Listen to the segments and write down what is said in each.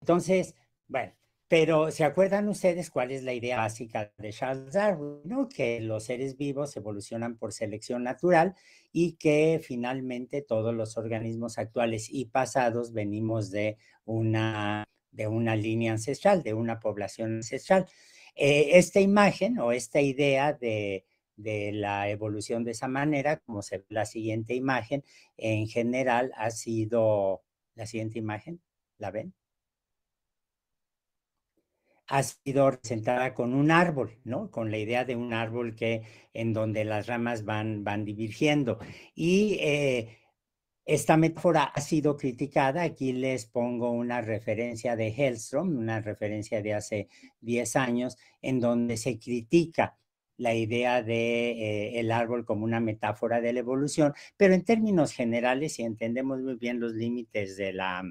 Entonces, bueno, pero ¿se acuerdan ustedes cuál es la idea básica de Charles Darwin? ¿No? Que los seres vivos evolucionan por selección natural y que finalmente todos los organismos actuales y pasados venimos de una línea ancestral, de una población ancestral. Esta imagen o esta idea de la evolución de esa manera, como se ve en la siguiente imagen, en general ha sido, la siguiente imagen, ¿la ven? Ha sido representada con un árbol, ¿no? Con la idea de un árbol que en donde las ramas van divergiendo. Y esta metáfora ha sido criticada. Aquí les pongo una referencia de Hellstrom, una referencia de hace 10 años, en donde se critica la idea de el árbol como una metáfora de la evolución, pero en términos generales, si entendemos muy bien los límites de la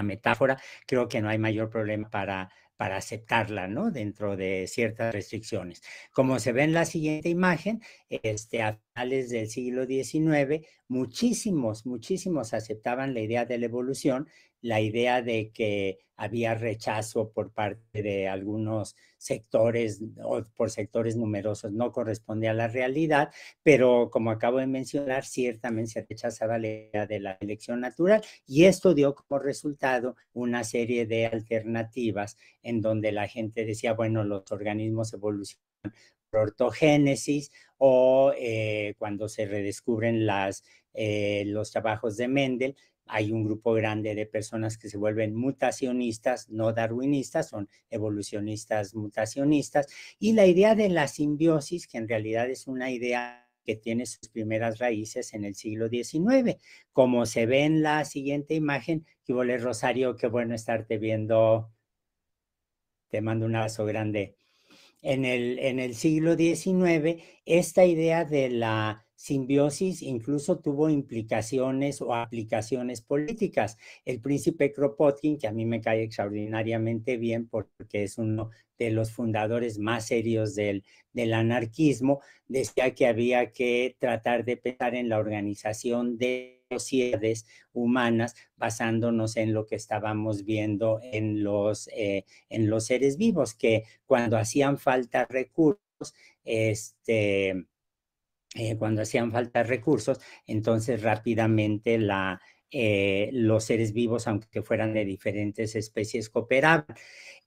metáfora, creo que no hay mayor problema para aceptarla, ¿no? Dentro de ciertas restricciones. Como se ve en la siguiente imagen, a finales del siglo XIX, muchísimos aceptaban la idea de la evolución, la idea de que había rechazo por parte de algunos sectores o por sectores numerosos no corresponde a la realidad, pero como acabo de mencionar, ciertamente se rechazaba la idea de la elección natural y esto dio como resultado una serie de alternativas en donde la gente decía, bueno, los organismos evolucionan por ortogénesis o cuando se redescubren los trabajos de Mendel, hay un grupo grande de personas que se vuelven mutacionistas, no darwinistas, son evolucionistas mutacionistas, y la idea de la simbiosis, que en realidad es una idea que tiene sus primeras raíces en el siglo XIX. Como se ve en la siguiente imagen, que vole Rosario, qué bueno estarte viendo, te mando un abrazo grande. En el siglo XIX, esta idea de la simbiosis incluso tuvo implicaciones o aplicaciones políticas. El príncipe Kropotkin, que a mí me cae extraordinariamente bien porque es uno de los fundadores más serios del anarquismo, decía que había que tratar de pensar en la organización de sociedades humanas basándonos en lo que estábamos viendo en los seres vivos, que cuando hacían falta recursos, este, cuando hacían falta recursos, entonces rápidamente los seres vivos, aunque fueran de diferentes especies, cooperaban.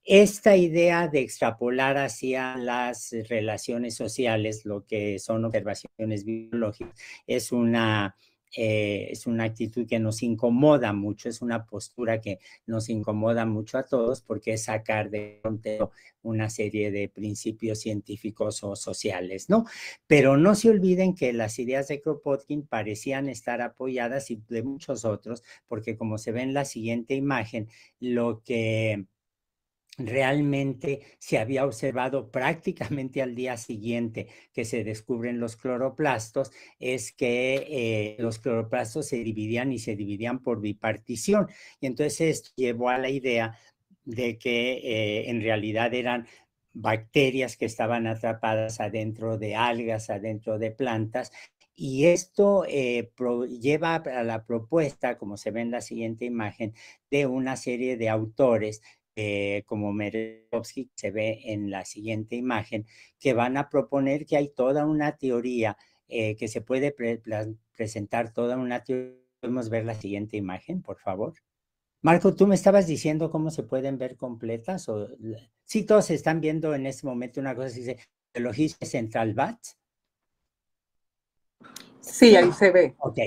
Esta idea de extrapolar hacia las relaciones sociales, lo que son observaciones biológicas, es una actitud que nos incomoda mucho, es una postura que nos incomoda mucho a todos porque es sacar de contexto una serie de principios científicos o sociales, ¿no? Pero no se olviden que las ideas de Kropotkin parecían estar apoyadas y de muchos otros, porque como se ve en la siguiente imagen, lo que realmente se había observado prácticamente al día siguiente que se descubren los cloroplastos, es que los cloroplastos se dividían y se dividían por bipartición. Y entonces esto llevó a la idea de que en realidad eran bacterias que estaban atrapadas adentro de algas, adentro de plantas, y esto lleva a la propuesta, como se ve en la siguiente imagen, de una serie de autores como Merezkovsky, se ve en la siguiente imagen, que van a proponer que hay toda una teoría, que se puede presentar toda una teoría. ¿Podemos ver la siguiente imagen, por favor? Marco, tú me estabas diciendo cómo se pueden ver completas. Sí, todos están viendo en este momento una cosa que dice Biología Central BAT. Sí, ahí se ve. Ok.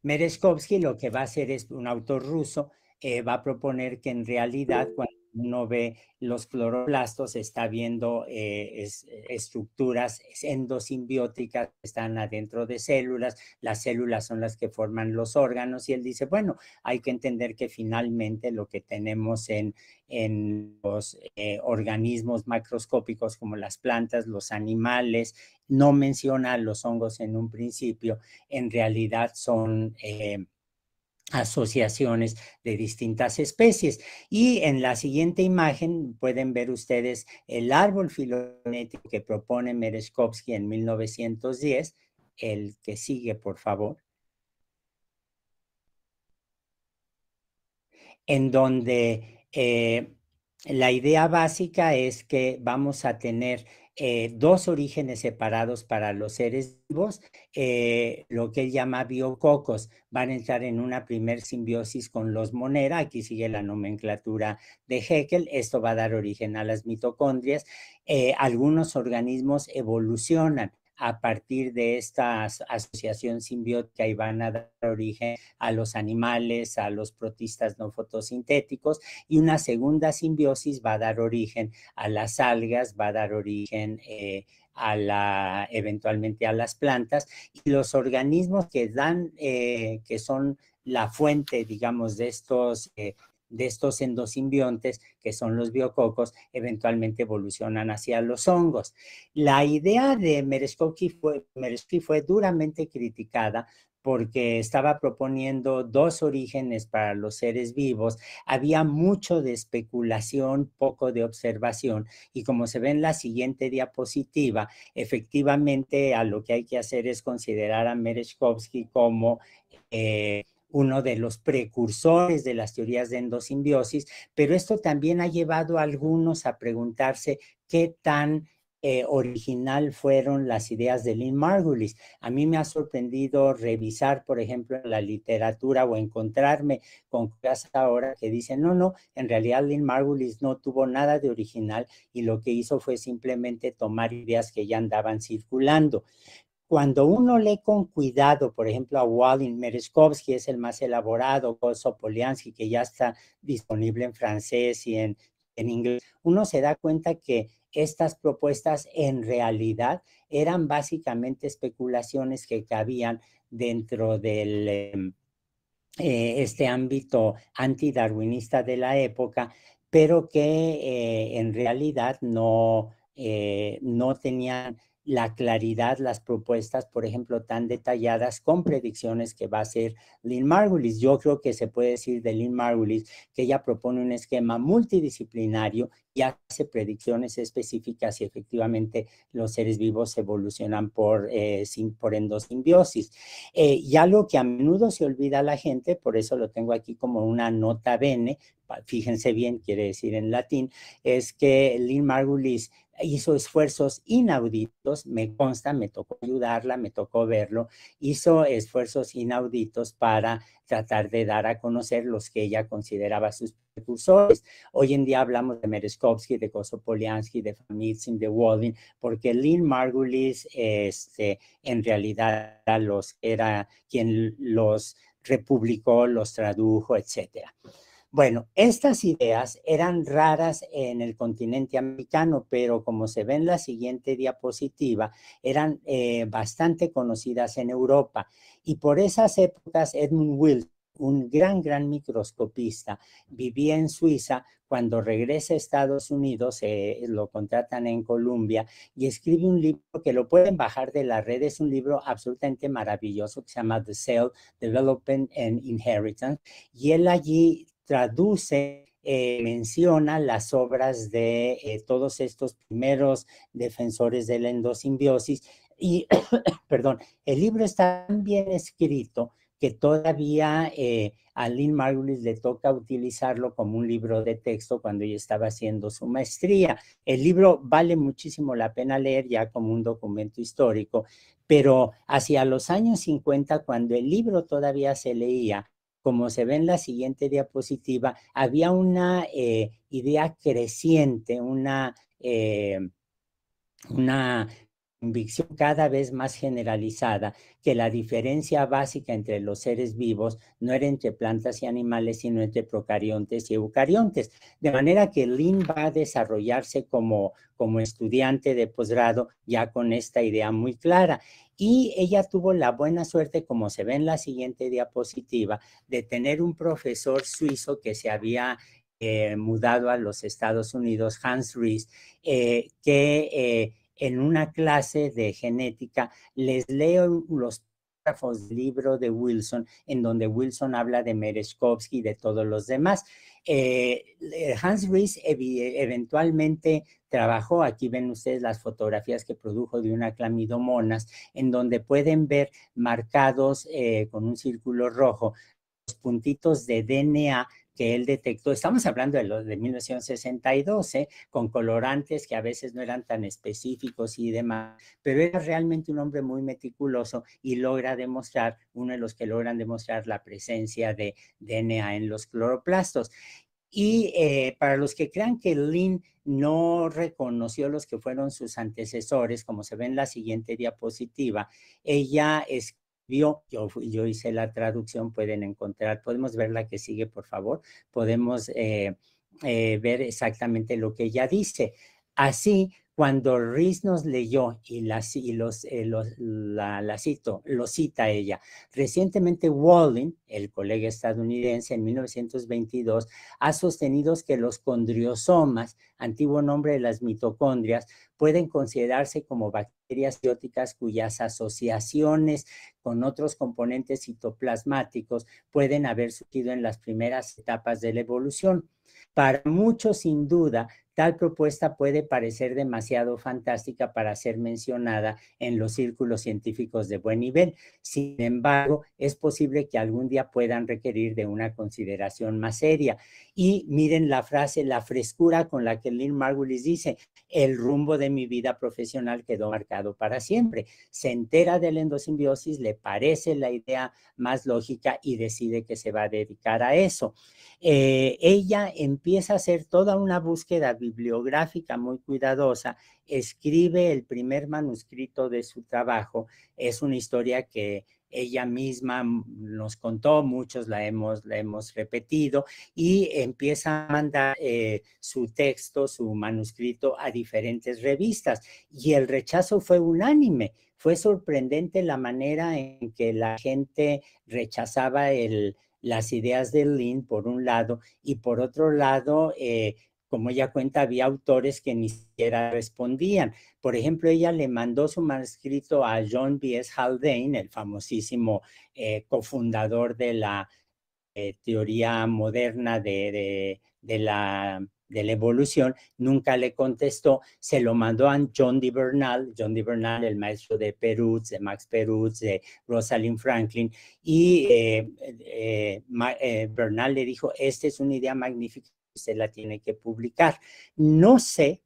Merezkovsky lo que va a hacer es un autor ruso, va a proponer que en realidad cuando uno ve los cloroplastos está viendo estructuras endosimbióticas que están adentro de células, las células son las que forman los órganos y él dice, bueno, hay que entender que finalmente lo que tenemos en los organismos macroscópicos como las plantas, los animales, no menciona a los hongos en un principio, en realidad son asociaciones de distintas especies. Y en la siguiente imagen pueden ver ustedes el árbol filogenético que propone Merezkovsky en 1910, el que sigue, por favor. en donde la idea básica es que vamos a tener dos orígenes separados para los seres vivos, lo que él llama biococos. Van a entrar en una primer simbiosis con los Monera, aquí sigue la nomenclatura de Haeckel, esto va a dar origen a las mitocondrias. Algunos organismos evolucionan a partir de esta asociación simbiótica y van a dar origen a los animales, a los protistas no fotosintéticos, y una segunda simbiosis va a dar origen a las algas, va a dar origen eventualmente a las plantas, y los organismos que dan, que son la fuente, digamos, de estos endosimbiontes, que son los biococos, eventualmente evolucionan hacia los hongos. La idea de Merezkovsky fue duramente criticada porque estaba proponiendo dos orígenes para los seres vivos. Había mucho de especulación, poco de observación, y como se ve en la siguiente diapositiva, efectivamente a lo que hay que hacer es considerar a Merezkovsky como uno de los precursores de las teorías de endosimbiosis, pero esto también ha llevado a algunos a preguntarse qué tan original fueron las ideas de Lynn Margulis. A mí me ha sorprendido revisar, por ejemplo, la literatura o encontrarme con cosas ahora que dicen, no, en realidad Lynn Margulis no tuvo nada de original y lo que hizo fue simplemente tomar ideas que ya andaban circulando. Cuando uno lee con cuidado, por ejemplo, a Wallin, Merezkovsky es el más elaborado, Koso Poliansky, que ya está disponible en francés y en inglés, uno se da cuenta que estas propuestas en realidad eran básicamente especulaciones que cabían dentro del este ámbito antidarwinista de la época, pero que en realidad no tenían la claridad, las propuestas, por ejemplo, tan detalladas con predicciones que va a hacer Lynn Margulis. Yo creo que se puede decir de Lynn Margulis que ella propone un esquema multidisciplinario y hace predicciones específicas y efectivamente los seres vivos evolucionan por endosimbiosis. Y algo que a menudo se olvida a la gente, por eso lo tengo aquí como una nota bene, fíjense bien, quiere decir en latín, es que Lynn Margulis hizo esfuerzos inauditos, me consta, me tocó ayudarla, me tocó verlo, hizo esfuerzos inauditos para tratar de dar a conocer los que ella consideraba sus precursores. Hoy en día hablamos de Merezkovsky, de Kosopoliansky, de Famitsyn, de Walding, porque Lynn Margulis en realidad era quien los republicó, los tradujo, etcétera. Bueno, estas ideas eran raras en el continente americano, pero como se ve en la siguiente diapositiva, eran bastante conocidas en Europa. Y por esas épocas, Edmund Wilson, un gran microscopista, vivía en Suiza. Cuando regresa a Estados Unidos, lo contratan en Columbia y escribe un libro que lo pueden bajar de la red. Es un libro absolutamente maravilloso que se llama The Cell, Development and Inheritance. Y él allí traduce, menciona las obras de todos estos primeros defensores de la endosimbiosis y, perdón, el libro está tan bien escrito que todavía a Lynn Margulis le toca utilizarlo como un libro de texto cuando ella estaba haciendo su maestría. El libro vale muchísimo la pena leer ya como un documento histórico, pero hacia los años 50, cuando el libro todavía se leía, como se ve en la siguiente diapositiva, había una idea creciente, una convicción cada vez más generalizada que la diferencia básica entre los seres vivos no era entre plantas y animales, sino entre procariontes y eucariontes. De manera que Lynn va a desarrollarse como estudiante de posgrado ya con esta idea muy clara. Y ella tuvo la buena suerte, como se ve en la siguiente diapositiva, de tener un profesor suizo que se había mudado a los Estados Unidos, Hans Ries, que en una clase de genética les leo los párrafos del libro de Wilson, en donde Wilson habla de Merezkovsky y de todos los demás. Hans Ries eventualmente trabajó, aquí ven ustedes las fotografías que produjo de una clamidomonas, en donde pueden ver marcados con un círculo rojo los puntitos de DNA que él detectó, estamos hablando de los de 1962, con colorantes que a veces no eran tan específicos y demás, pero era realmente un hombre muy meticuloso y logra demostrar, uno de los que logran demostrar la presencia de DNA en los cloroplastos. Y para los que crean que Lynn no reconoció los que fueron sus antecesores, como se ve en la siguiente diapositiva, ella escribió, yo hice la traducción, pueden encontrar, podemos ver la que sigue, por favor, podemos ver exactamente lo que ella dice. Así, cuando Rees nos leyó y lo cita ella, recientemente Walling, el colega estadounidense, en 1922, ha sostenido que los condriosomas, antiguo nombre de las mitocondrias, pueden considerarse como bacterias bióticas cuyas asociaciones con otros componentes citoplasmáticos pueden haber surgido en las primeras etapas de la evolución. Para muchos, sin duda, tal propuesta puede parecer demasiado fantástica para ser mencionada en los círculos científicos de buen nivel. Sin embargo, es posible que algún día puedan requerir de una consideración más seria. Y miren la frase, la frescura con la que Lynn Margulis dice: el rumbo de mi vida profesional quedó marcado para siempre. Se entera de la endosimbiosis, le parece la idea más lógica y decide que se va a dedicar a eso. Ella empieza a hacer toda una búsqueda bibliográfica muy cuidadosa, escribe el primer manuscrito de su trabajo. Es una historia que ella misma nos contó, muchos la hemos repetido, y empieza a mandar su texto, su manuscrito a diferentes revistas, y el rechazo fue unánime. Fue sorprendente la manera en que la gente rechazaba las ideas de Lynn, por un lado, y por otro lado, como ella cuenta, había autores que ni siquiera respondían. Por ejemplo, ella le mandó su manuscrito a John B. S. Haldane, el famosísimo cofundador de la teoría moderna de la evolución. Nunca le contestó, se lo mandó a John D. Bernal, el maestro de Perutz, de Max Perutz, de Rosalind Franklin, y Bernal le dijo: esta es una idea magnífica, usted la tiene que publicar. No sé,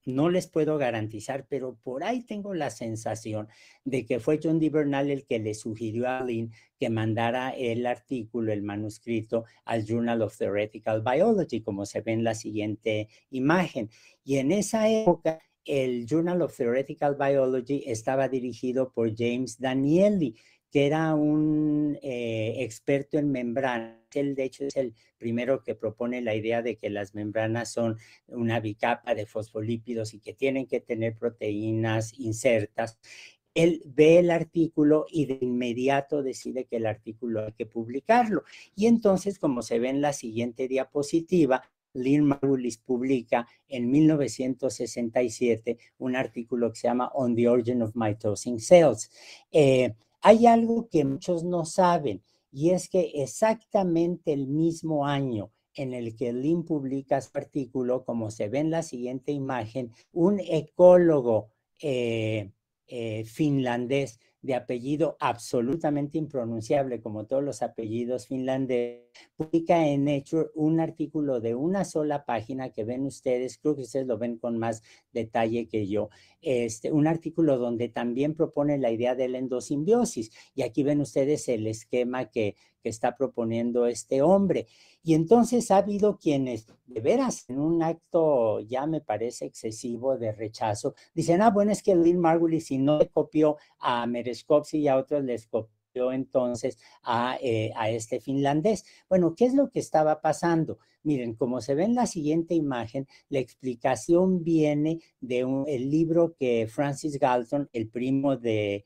no les puedo garantizar, pero por ahí tengo la sensación de que fue John D. Bernal el que le sugirió a Lynn que mandara el artículo, el manuscrito, al Journal of Theoretical Biology, como se ve en la siguiente imagen. Y en esa época, el Journal of Theoretical Biology estaba dirigido por James Danieli, que era un experto en membranas. Él, de hecho, es el primero que propone la idea de que las membranas son una bicapa de fosfolípidos y que tienen que tener proteínas insertas. Él ve el artículo y de inmediato decide que el artículo hay que publicarlo. Y entonces, como se ve en la siguiente diapositiva, Lynn Margulis publica en 1967 un artículo que se llama On the Origin of Mitosis Cells. Hay algo que muchos no saben, y es que exactamente el mismo año en el que Lynn publica su artículo, como se ve en la siguiente imagen, un ecólogo finlandés de apellido absolutamente impronunciable, como todos los apellidos finlandeses, publica en Nature un artículo de una sola página que ven ustedes, creo que ustedes lo ven con más detalle que yo, un artículo donde también propone la idea de la endosimbiosis, y aquí ven ustedes el esquema que está proponiendo este hombre. Y entonces ha habido quienes, de veras, en un acto ya me parece excesivo de rechazo, dicen: bueno, es que Lynn Margulis, si no le copió a Merezkovsky y a otros, les copió entonces a este finlandés. Bueno, ¿qué es lo que estaba pasando? Miren, como se ve en la siguiente imagen, la explicación viene de el libro que Francis Galton, el primo de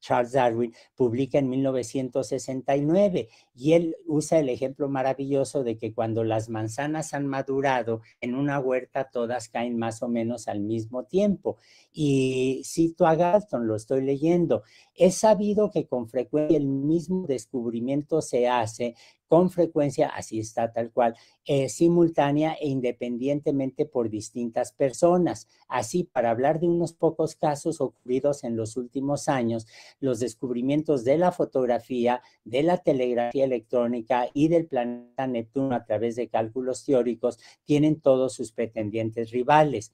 Charles Darwin, publica en 1969, y él usa el ejemplo maravilloso de que cuando las manzanas han madurado en una huerta, todas caen más o menos al mismo tiempo. Y cito a Galton, lo estoy leyendo: es sabido que con frecuencia el mismo descubrimiento se hace con frecuencia, así está tal cual, simultánea e independientemente por distintas personas. Así, para hablar de unos pocos casos ocurridos en los últimos años, los descubrimientos de la fotografía, de la telegrafía electrónica y del planeta Neptuno a través de cálculos teóricos tienen todos sus pretendientes rivales.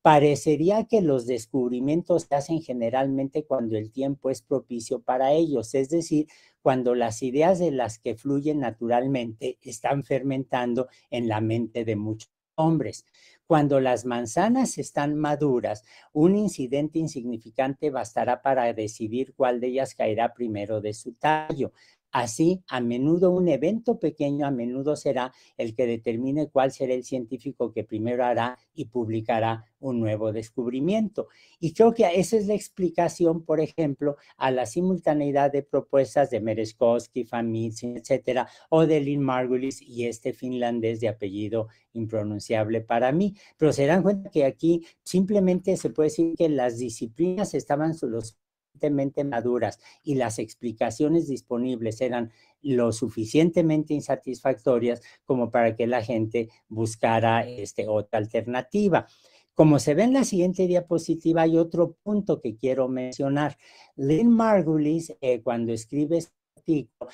Parecería que los descubrimientos se hacen generalmente cuando el tiempo es propicio para ellos, es decir, cuando las ideas de las que fluyen naturalmente están fermentando en la mente de muchos hombres. Cuando las manzanas están maduras, un incidente insignificante bastará para decidir cuál de ellas caerá primero de su tallo. Así, a menudo un evento pequeño, a menudo será el que determine cuál será el científico que primero hará y publicará un nuevo descubrimiento. Y creo que esa es la explicación, por ejemplo, a la simultaneidad de propuestas de Merezkowski, Van Mietzen, etcétera, o de Lynn Margulis y este finlandés de apellido impronunciable para mí. Pero se dan cuenta que aquí simplemente se puede decir que las disciplinas estaban lo suficientemente maduras y las explicaciones disponibles eran lo suficientemente insatisfactorias como para que la gente buscara otra alternativa. Como se ve en la siguiente diapositiva, hay otro punto que quiero mencionar. Lynn Margulis, cuando escribe este artículo,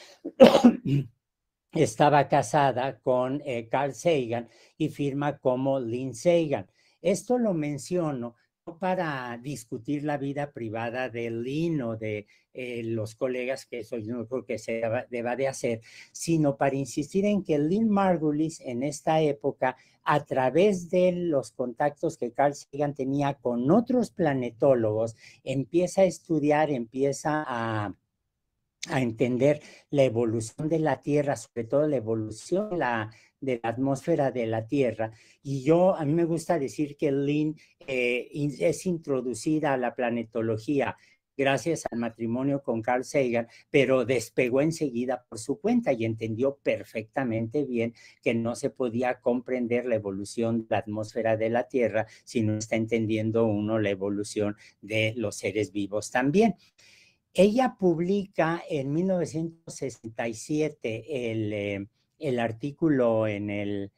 estaba casada con Carl Sagan y firma como Lynn Sagan. Esto lo menciono no para discutir la vida privada de Lynn o de los colegas, que eso yo no creo que se deba de hacer, sino para insistir en que Lynn Margulis en esta época, a través de los contactos que Carl Sagan tenía con otros planetólogos, empieza a estudiar, empieza a entender la evolución de la Tierra, sobre todo la evolución de la atmósfera de la Tierra. Y a mí me gusta decir que Lynn es introducida a la planetología gracias al matrimonio con Carl Sagan, pero despegó enseguida por su cuenta y entendió perfectamente bien que no se podía comprender la evolución de la atmósfera de la Tierra si no está entendiendo uno la evolución de los seres vivos también. Ella publica en 1967 el artículo en el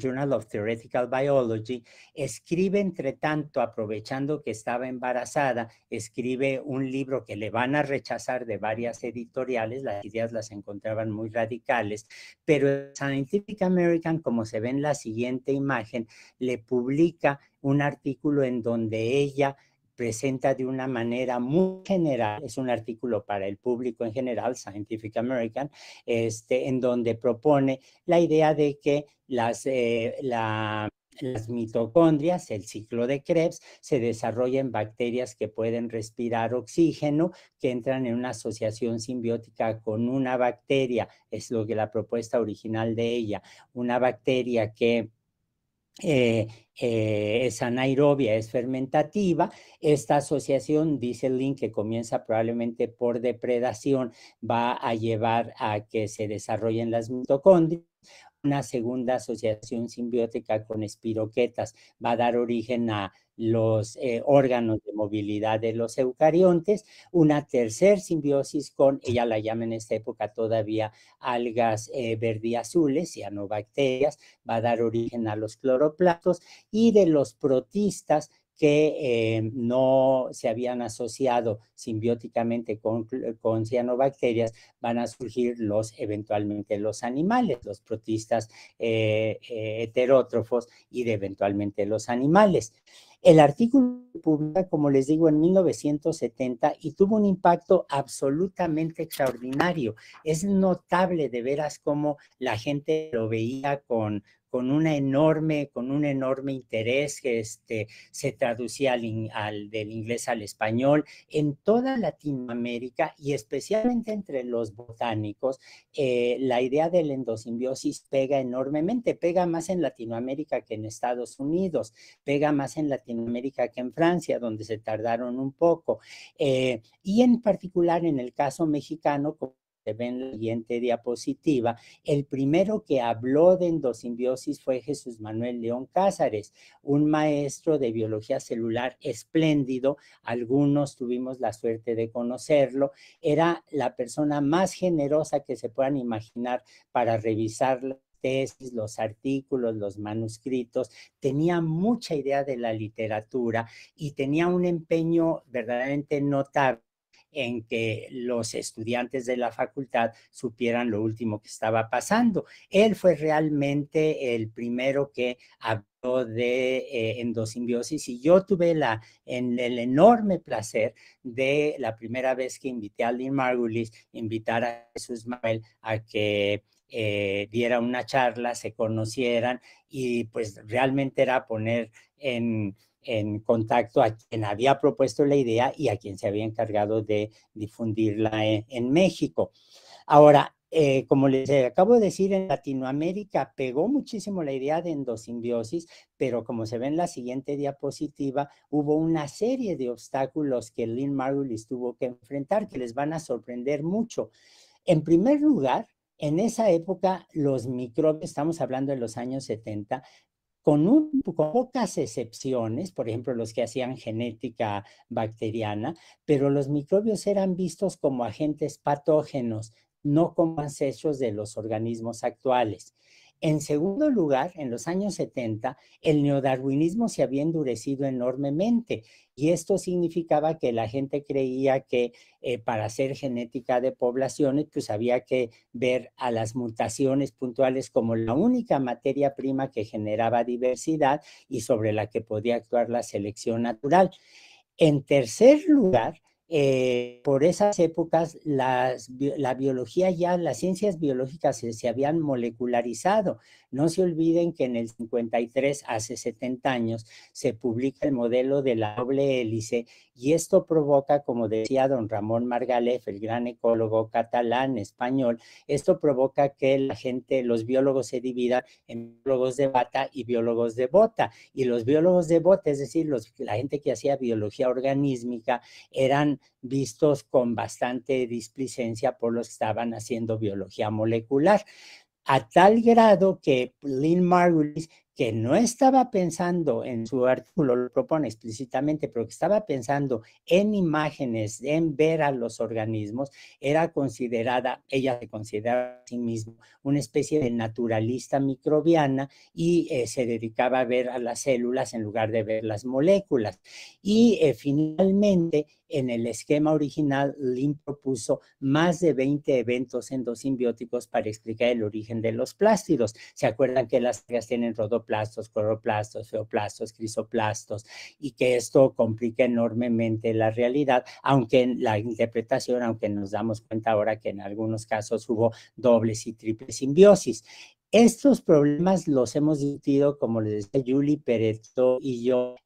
Journal of Theoretical Biology. Escribe, entre tanto, aprovechando que estaba embarazada, escribe un libro que le van a rechazar de varias editoriales, las ideas las encontraban muy radicales, pero Scientific American, como se ve en la siguiente imagen, le publica un artículo en donde ella presenta de una manera muy general, es un artículo para el público en general, Scientific American, en donde propone la idea de que las mitocondrias, el ciclo de Krebs, se desarrolla en bacterias que pueden respirar oxígeno, que entran en una asociación simbiótica con una bacteria, es lo que la propuesta original de ella, una bacteria que es anaerobia, es fermentativa. Esta asociación, dice Lynn, que comienza probablemente por depredación, va a llevar a que se desarrollen las mitocondrias. Una segunda asociación simbiótica con espiroquetas va a dar origen a los órganos de movilidad de los eucariontes. Una tercera simbiosis con, ella la llama en esta época todavía algas verdiazules, cianobacterias, va a dar origen a los cloroplastos, y de los protistas que no se habían asociado simbióticamente con cianobacterias, van a surgir eventualmente los animales, los protistas heterótrofos y eventualmente los animales. El artículo se publica, como les digo, en 1970 y tuvo un impacto absolutamente extraordinario. Es notable de veras cómo la gente lo veía con un enorme interés, que se traducía del inglés al español en toda Latinoamérica, y especialmente entre los botánicos. La idea de la endosimbiosis pega enormemente, pega más en Latinoamérica que en Estados Unidos, pega más en Latinoamérica que en Francia, donde se tardaron un poco, y en particular en el caso mexicano, como se ve en la siguiente diapositiva, el primero que habló de endosimbiosis fue Jesús Manuel León Cázares, un maestro de biología celular espléndido. Algunos tuvimos la suerte de conocerlo. Era la persona más generosa que se puedan imaginar para revisar las tesis, los artículos, los manuscritos. Tenía mucha idea de la literatura y tenía un empeño verdaderamente notable en que los estudiantes de la facultad supieran lo último que estaba pasando. Él fue realmente el primero que habló de endosimbiosis y yo tuve el enorme placer de la primera vez que invité a Lynn Margulis, invitar a Jesús Manuel a que diera una charla, se conocieran y pues realmente era poner en contacto a quien había propuesto la idea y a quien se había encargado de difundirla en México. Ahora, como les acabo de decir, en Latinoamérica pegó muchísimo la idea de endosimbiosis, pero como se ve en la siguiente diapositiva, hubo una serie de obstáculos que Lynn Margulis tuvo que enfrentar que les van a sorprender mucho. En primer lugar, en esa época los microbios, estamos hablando de los años 70, con pocas excepciones, por ejemplo, los que hacían genética bacteriana, pero los microbios eran vistos como agentes patógenos, no como ancestros de los organismos actuales. En segundo lugar, en los años 70, el neodarwinismo se había endurecido enormemente y esto significaba que la gente creía que para hacer genética de poblaciones, pues había que ver a las mutaciones puntuales como la única materia prima que generaba diversidad y sobre la que podía actuar la selección natural. En tercer lugar, por esas épocas, la biología ya, las ciencias biológicas se habían molecularizado. No se olviden que en el 53, hace 70 años, se publica el modelo de la doble hélice y esto provoca, como decía don Ramón Margalef, el gran ecólogo catalán español, esto provoca que la gente, los biólogos se dividan en biólogos de bata y biólogos de bota. Y los biólogos de bota, es decir, la gente que hacía biología organísmica, eran vistos con bastante displicencia por los que estaban haciendo biología molecular, a tal grado que Lynn Margulis, que no estaba pensando en su artículo, lo propone explícitamente, pero que estaba pensando en imágenes, en ver a los organismos, era considerada, ella se consideraba a sí misma una especie de naturalista microbiana y se dedicaba a ver a las células en lugar de ver las moléculas. Y finalmente, en el esquema original, Lynn propuso más de 20 eventos endosimbióticos para explicar el origen de los plástidos. ¿Se acuerdan que las algas tienen rodoplastos, cloroplastos, feoplastos, crisoplastos y que esto complica enormemente la realidad, aunque en la interpretación, aunque nos damos cuenta ahora que en algunos casos hubo dobles y triples simbiosis? Estos problemas los hemos discutido, como les decía Julie Peretto y yo,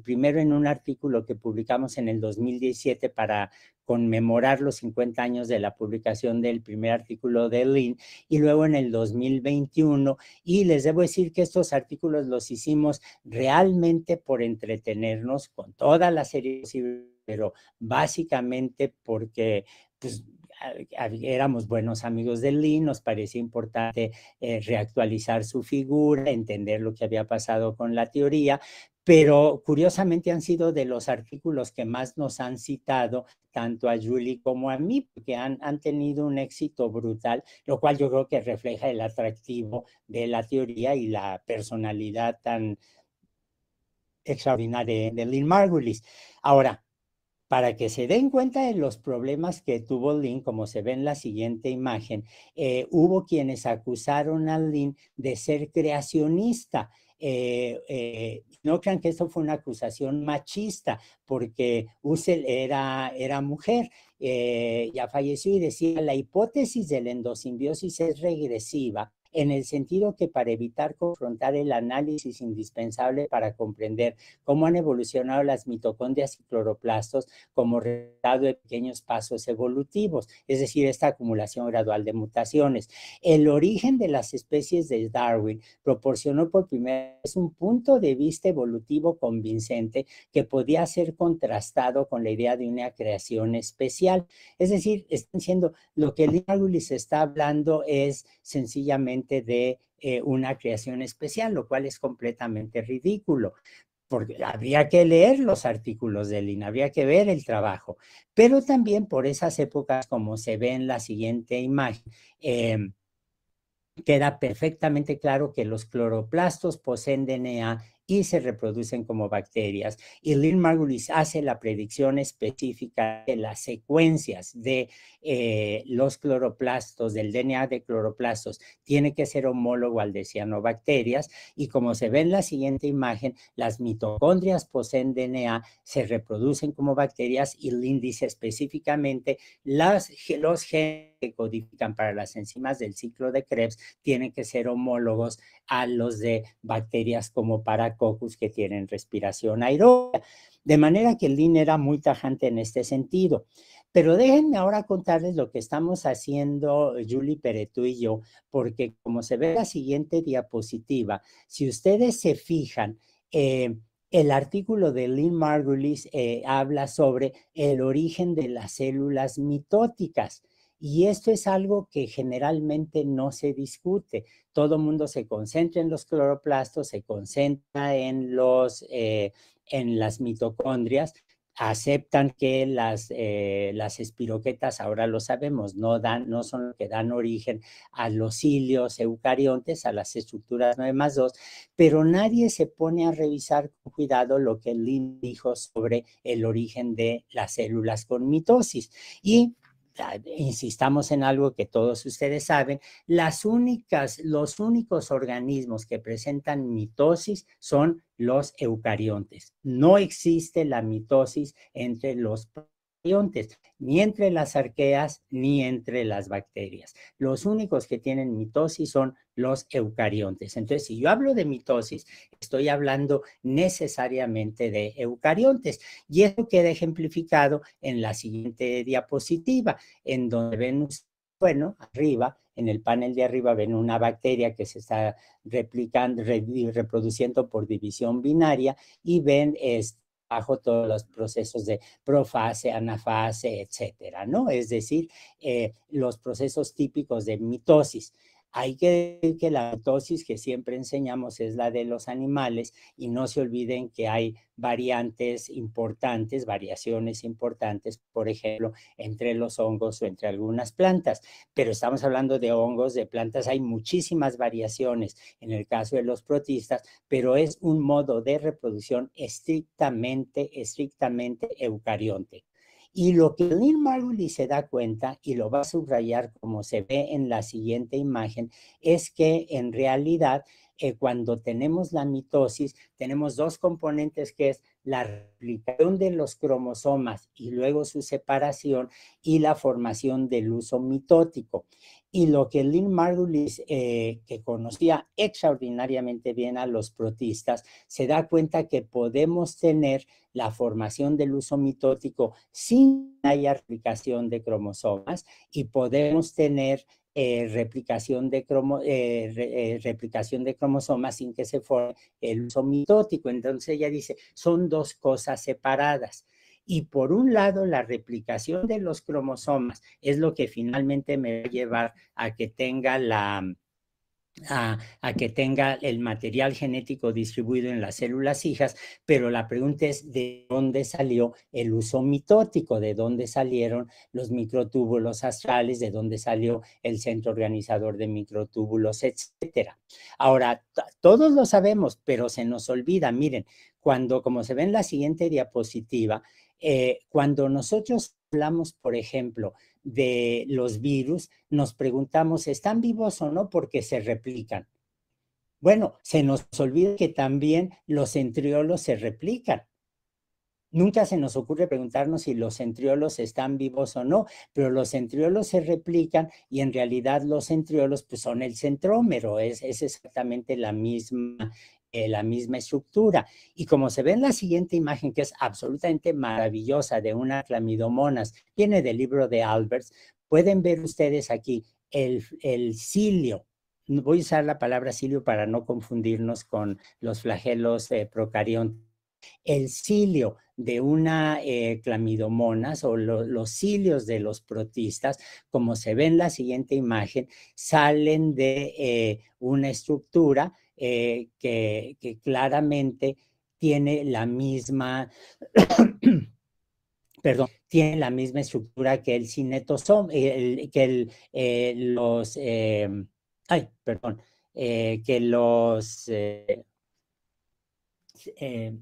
primero en un artículo que publicamos en el 2017 para conmemorar los 50 años de la publicación del primer artículo de Lynn, y luego en el 2021, y les debo decir que estos artículos los hicimos realmente por entretenernos con toda la serie, pero básicamente porque pues, éramos buenos amigos de Lynn, nos parecía importante reactualizar su figura, entender lo que había pasado con la teoría, pero curiosamente han sido de los artículos que más nos han citado, tanto a Julie como a mí, porque han tenido un éxito brutal, lo cual yo creo que refleja el atractivo de la teoría y la personalidad tan extraordinaria de Lynn Margulis. Ahora, para que se den cuenta de los problemas que tuvo Lynn, como se ve en la siguiente imagen, hubo quienes acusaron a Lynn de ser creacionista. No crean que esto fue una acusación machista, porque Ussel era mujer, ya falleció y decía, la hipótesis de la endosimbiosis es regresiva en el sentido que para evitar confrontar el análisis indispensable para comprender cómo han evolucionado las mitocondrias y cloroplastos como resultado de pequeños pasos evolutivos, es decir, esta acumulación gradual de mutaciones. El origen de las especies de Darwin proporcionó por primera vez un punto de vista evolutivo convincente que podía ser contrastado con la idea de una creación especial. Es decir, están diciendo, lo que Lee Margulis está hablando es sencillamente de una creación especial, lo cual es completamente ridículo, porque habría que leer los artículos de Lin, habría que ver el trabajo, pero también por esas épocas, como se ve en la siguiente imagen, queda perfectamente claro que los cloroplastos poseen DNA y se reproducen como bacterias. Y Lynn Margulis hace la predicción específica de las secuencias de los cloroplastos, del DNA de cloroplastos, tiene que ser homólogo al de cianobacterias. Y como se ve en la siguiente imagen, las mitocondrias poseen DNA, se reproducen como bacterias y Lynn dice específicamente los genes que codifican para las enzimas del ciclo de Krebs tienen que ser homólogos a los de bacterias como Paracoccus que tienen respiración aeróbica. De manera que Lynn era muy tajante en este sentido. Pero déjenme ahora contarles lo que estamos haciendo Julie Peretú y yo, porque como se ve en la siguiente diapositiva, si ustedes se fijan, el artículo de Lynn Margulis habla sobre el origen de las células mitóticas. Y esto es algo que generalmente no se discute. Todo el mundo se concentra en los cloroplastos, se concentra en las mitocondrias, aceptan que las espiroquetas, ahora lo sabemos, no son lo que dan origen a los cilios eucariontes, a las estructuras 9+2, pero nadie se pone a revisar con cuidado lo que Lynn dijo sobre el origen de las células con mitosis. Y insistamos en algo que todos ustedes saben, los únicos organismos que presentan mitosis son los eucariontes. No existe la mitosis entre los procariontes, ni entre las arqueas, ni entre las bacterias. Los únicos que tienen mitosis son los eucariontes. Entonces, si yo hablo de mitosis, estoy hablando necesariamente de eucariontes. Y eso queda ejemplificado en la siguiente diapositiva, en donde ven, bueno, arriba, en el panel de arriba ven una bacteria que se está replicando, reproduciendo por división binaria y ven bajo todos los procesos de profase, anafase, etcétera, ¿no? Es decir, los procesos típicos de mitosis. Hay que decir que la mitosis que siempre enseñamos es la de los animales y no se olviden que hay variantes importantes, variaciones importantes, por ejemplo, entre los hongos o entre algunas plantas, pero estamos hablando de hongos, de plantas, hay muchísimas variaciones en el caso de los protistas, pero es un modo de reproducción estrictamente eucarionte. Y lo que Lynn Margulis se da cuenta, y lo va a subrayar como se ve en la siguiente imagen, es que en realidad cuando tenemos la mitosis, tenemos dos componentes que es la replicación de los cromosomas y luego su separación y la formación del uso mitótico. Y lo que Lynn Margulis, que conocía extraordinariamente bien a los protistas, se da cuenta que podemos tener la formación del uso mitótico sin que haya replicación de cromosomas y podemos tener replicación de cromosomas sin que se forme el uso mitótico. Entonces ella dice, son dos cosas separadas. Y por un lado, la replicación de los cromosomas es lo que finalmente me va a llevar a que tenga a que tenga el material genético distribuido en las células hijas, pero la pregunta es de dónde salió el uso mitótico, de dónde salieron los microtúbulos astrales, de dónde salió el centro organizador de microtúbulos, etcétera. Ahora, todos lo sabemos, pero se nos olvida. Miren, como se ve en la siguiente diapositiva, cuando nosotros hablamos, por ejemplo, de los virus, nos preguntamos, ¿están vivos o no? Porque se replican. Bueno, se nos olvida que también los centriolos se replican. nunca se nos ocurre preguntarnos si los centriolos están vivos o no, pero los centriolos se replican y en realidad los centriolos pues, son el centrómero, es exactamente la misma estructura. Y como se ve en la siguiente imagen, que es absolutamente maravillosa, de una clamidomonas, viene del libro de Alberts, pueden ver ustedes aquí el cilio. Voy a usar la palabra cilio para no confundirnos con los flagelos procariontes. El cilio de una clamidomonas o los cilios de los protistas, como se ve en la siguiente imagen, salen de una estructura que claramente tiene la misma, perdón, tiene la misma estructura que el cinetosoma, ay, perdón, que los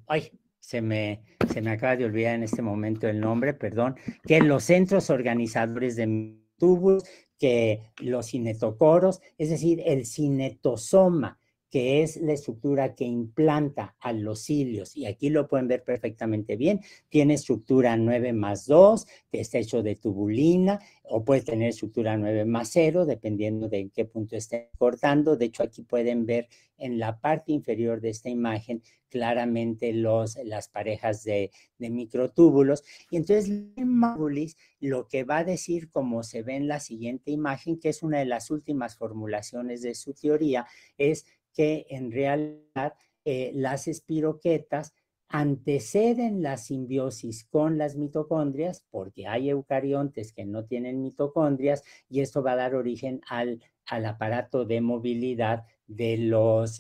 ay, se me acaba de olvidar en este momento el nombre, perdón, que los centros organizadores de túbulos, que los cinetocoros, es decir, el cinetosoma, que es la estructura que implanta a los cilios, y aquí lo pueden ver perfectamente bien, tiene estructura 9+2, que está hecho de tubulina, o puede tener estructura 9+0, dependiendo de en qué punto estén cortando. De hecho, aquí pueden ver en la parte inferior de esta imagen claramente las parejas de microtúbulos. Y entonces Margulis lo que va a decir, como se ve en la siguiente imagen, que es una de las últimas formulaciones de su teoría, es que en realidad las espiroquetas anteceden la simbiosis con las mitocondrias, porque hay eucariontes que no tienen mitocondrias, y esto va a dar origen al aparato de movilidad de los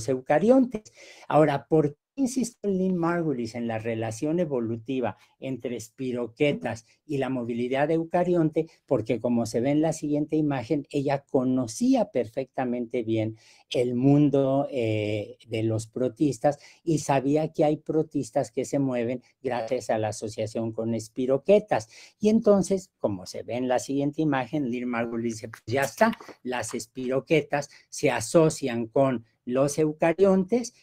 eucariontes. Ahora, ¿por qué insisto Lynn Margulis en la relación evolutiva entre espiroquetas y la movilidad de eucarionte? Porque como se ve en la siguiente imagen, ella conocía perfectamente bien el mundo de los protistas y sabía que hay protistas que se mueven gracias a la asociación con espiroquetas. Y entonces, como se ve en la siguiente imagen, Lynn Margulis dice, pues ya está, las espiroquetas se asocian con los eucariontes,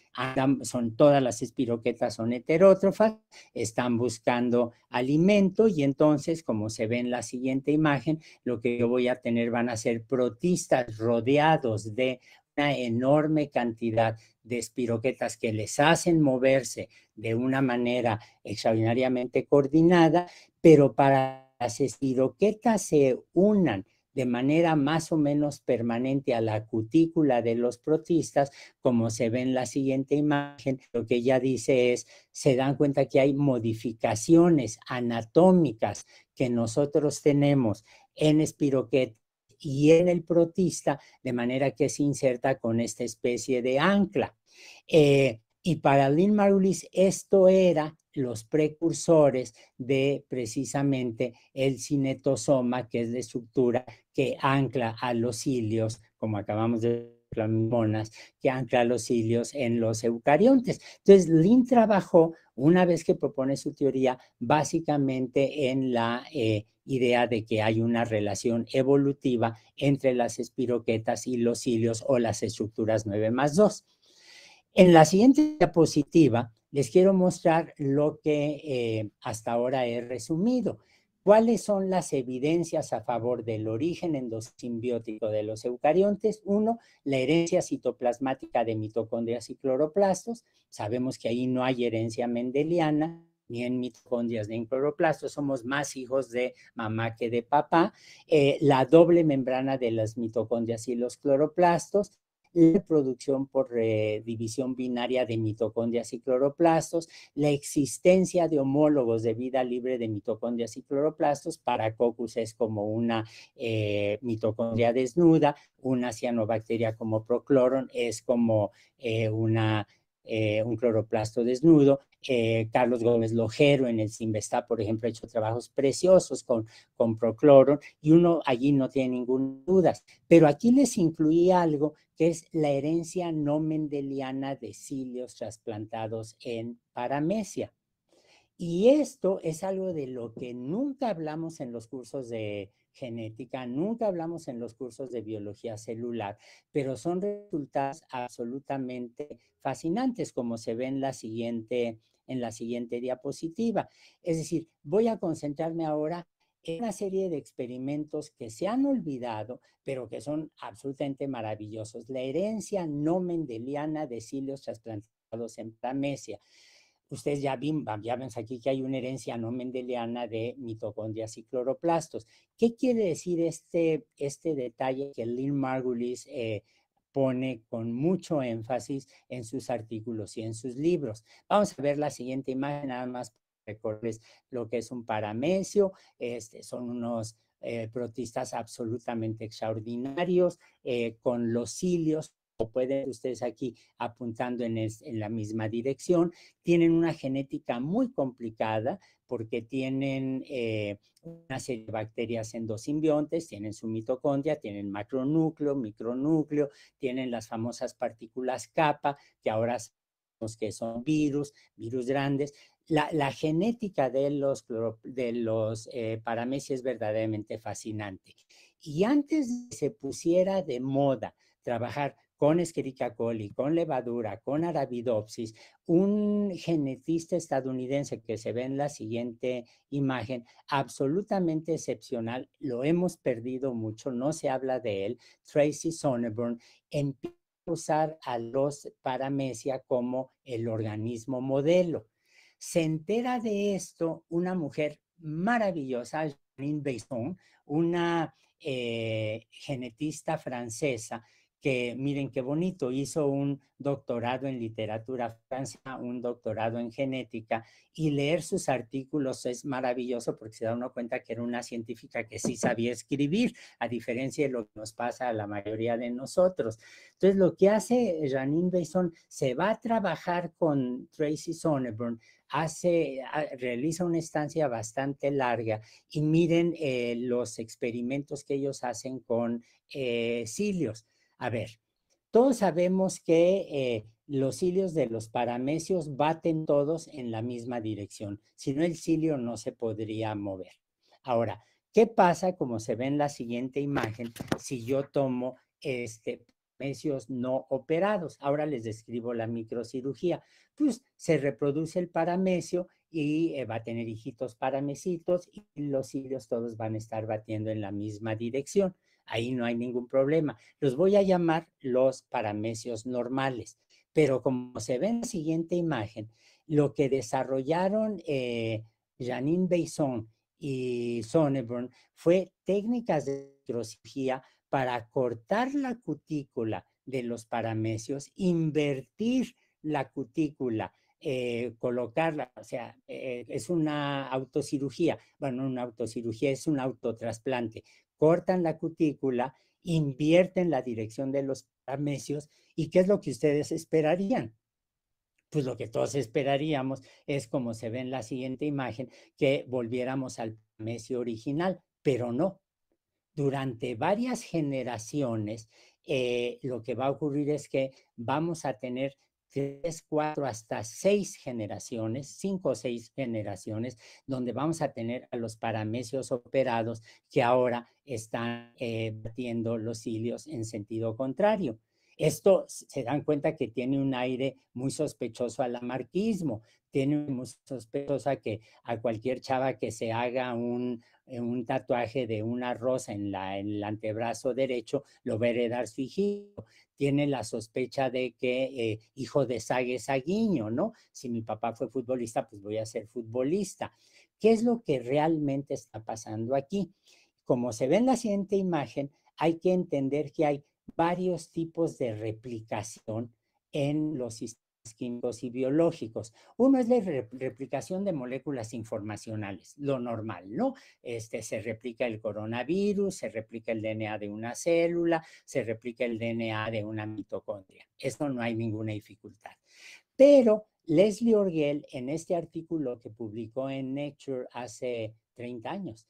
todas las espiroquetas son heterótrofas, están buscando alimento y entonces, como se ve en la siguiente imagen, lo que yo voy a tener van a ser protistas rodeados de una enorme cantidad de espiroquetas que les hacen moverse de una manera extraordinariamente coordinada, pero para las espiroquetas se unan de manera más o menos permanente a la cutícula de los protistas, como se ve en la siguiente imagen, lo que ella dice es, se dan cuenta que hay modificaciones anatómicas que nosotros tenemos en espiroqueta y en el protista, de manera que se inserta con esta especie de ancla. Y para Lynn Margulis esto era los precursores de precisamente el cinetosoma, que es la estructura que ancla a los cilios, como acabamos de las monas, que ancla a los cilios en los eucariontes. Entonces, Lynn trabajó, una vez que propone su teoría, básicamente en la idea de que hay una relación evolutiva entre las espiroquetas y los cilios o las estructuras 9+2. En la siguiente diapositiva les quiero mostrar lo que hasta ahora he resumido. ¿Cuáles son las evidencias a favor del origen endosimbiótico de los eucariontes? Uno, la herencia citoplasmática de mitocondrias y cloroplastos. Sabemos que ahí no hay herencia mendeliana, ni en mitocondrias ni en cloroplastos, somos más hijos de mamá que de papá. La doble membrana de las mitocondrias y los cloroplastos, la producción por división binaria de mitocondrias y cloroplastos, la existencia de homólogos de vida libre de mitocondrias y cloroplastos. Paracoccus es como una mitocondria desnuda, una cianobacteria como Prochloroon es como un cloroplasto desnudo. Carlos Gómez Lojero en el Simvestab, por ejemplo, ha hecho trabajos preciosos con Prochloroon y uno allí no tiene ninguna duda. Pero aquí les incluí algo que es la herencia no mendeliana de cilios trasplantados en paramecia. Y esto es algo de lo que nunca hablamos en los cursos de genética, nunca hablamos en los cursos de biología celular, pero son resultados absolutamente fascinantes, como se ve en la siguiente diapositiva. Es decir, voy a concentrarme ahora en una serie de experimentos que se han olvidado, pero que son absolutamente maravillosos. La herencia no mendeliana de cilios trasplantados en paramecia. Ustedes ya ven aquí que hay una herencia no mendeliana de mitocondrias y cloroplastos. ¿Qué quiere decir este detalle que Lynn Margulis pone con mucho énfasis en sus artículos y en sus libros? Vamos a ver la siguiente imagen, nada más para recordarles lo que es un paramecio. Son unos protistas absolutamente extraordinarios, con los cilios, como pueden ustedes aquí apuntando en la misma dirección. Tienen una genética muy complicada porque tienen una serie de bacterias endosimbiontes, tienen su mitocondria, tienen macronúcleo, micronúcleo, tienen las famosas partículas kappa, que ahora sabemos que son virus grandes. La genética de los paramecia es verdaderamente fascinante. Y antes de que se pusiera de moda trabajar con Escherichia coli, con levadura, con Arabidopsis, un genetista estadounidense que se ve en la siguiente imagen, absolutamente excepcional, lo hemos perdido mucho, no se habla de él, Tracy Sonneborn, empieza a usar a los paramecia como el organismo modelo. Se entera de esto una mujer maravillosa, Janine Besson, una genetista francesa, que miren qué bonito, hizo un doctorado en literatura francesa, un doctorado en genética, y leer sus artículos es maravilloso porque se da uno cuenta que era una científica que sí sabía escribir, a diferencia de lo que nos pasa a la mayoría de nosotros. Entonces, lo que hace Janine Besson, se va a trabajar con Tracy Sonneborn, realiza una estancia bastante larga, y miren los experimentos que ellos hacen con cilios. A ver, todos sabemos que los cilios de los paramecios baten todos en la misma dirección. Si no, el cilio no se podría mover. Ahora, ¿qué pasa, como se ve en la siguiente imagen, si yo tomo paramecios no operados? Ahora les describo la microcirugía. Pues se reproduce el paramecio y va a tener hijitos paramecitos, y los cilios todos van a estar batiendo en la misma dirección. Ahí no hay ningún problema. Los voy a llamar los paramecios normales. Pero como se ve en la siguiente imagen, lo que desarrollaron Janine Besson y Sonneborn fue técnicas de microcirugía para cortar la cutícula de los paramecios, invertir la cutícula, colocarla, o sea, es una autocirugía, bueno, no una autocirugía, es un autotrasplante. Cortan la cutícula, invierten la dirección de los paramecios, ¿y qué es lo que ustedes esperarían? Pues lo que todos esperaríamos es, como se ve en la siguiente imagen, que volviéramos al paramecio original, pero no. Durante varias generaciones, lo que va a ocurrir es que vamos a tener 3, 4, hasta 6 generaciones, 5 o 6 generaciones, donde vamos a tener a los paramecios operados que ahora están batiendo los cilios en sentido contrario. Esto se dan cuenta que tiene un aire muy sospechoso al lamarquismo, tiene muy sospechosa que a cualquier chava que se haga un tatuaje de una rosa en el antebrazo derecho, lo va a heredar su hijito. Tiene la sospecha de que hijo de Sague Saguiño, ¿no? Si mi papá fue futbolista, pues voy a ser futbolista. ¿Qué es lo que realmente está pasando aquí? Como se ve en la siguiente imagen, hay que entender que hay varios tipos de replicación en los sistemas químicos y biológicos. Uno es la replicación de moléculas informacionales, lo normal, ¿no? Se replica el coronavirus, se replica el DNA de una célula, se replica el DNA de una mitocondria. Eso no hay ninguna dificultad. Pero Leslie Orgel, en este artículo que publicó en Nature hace 30 años,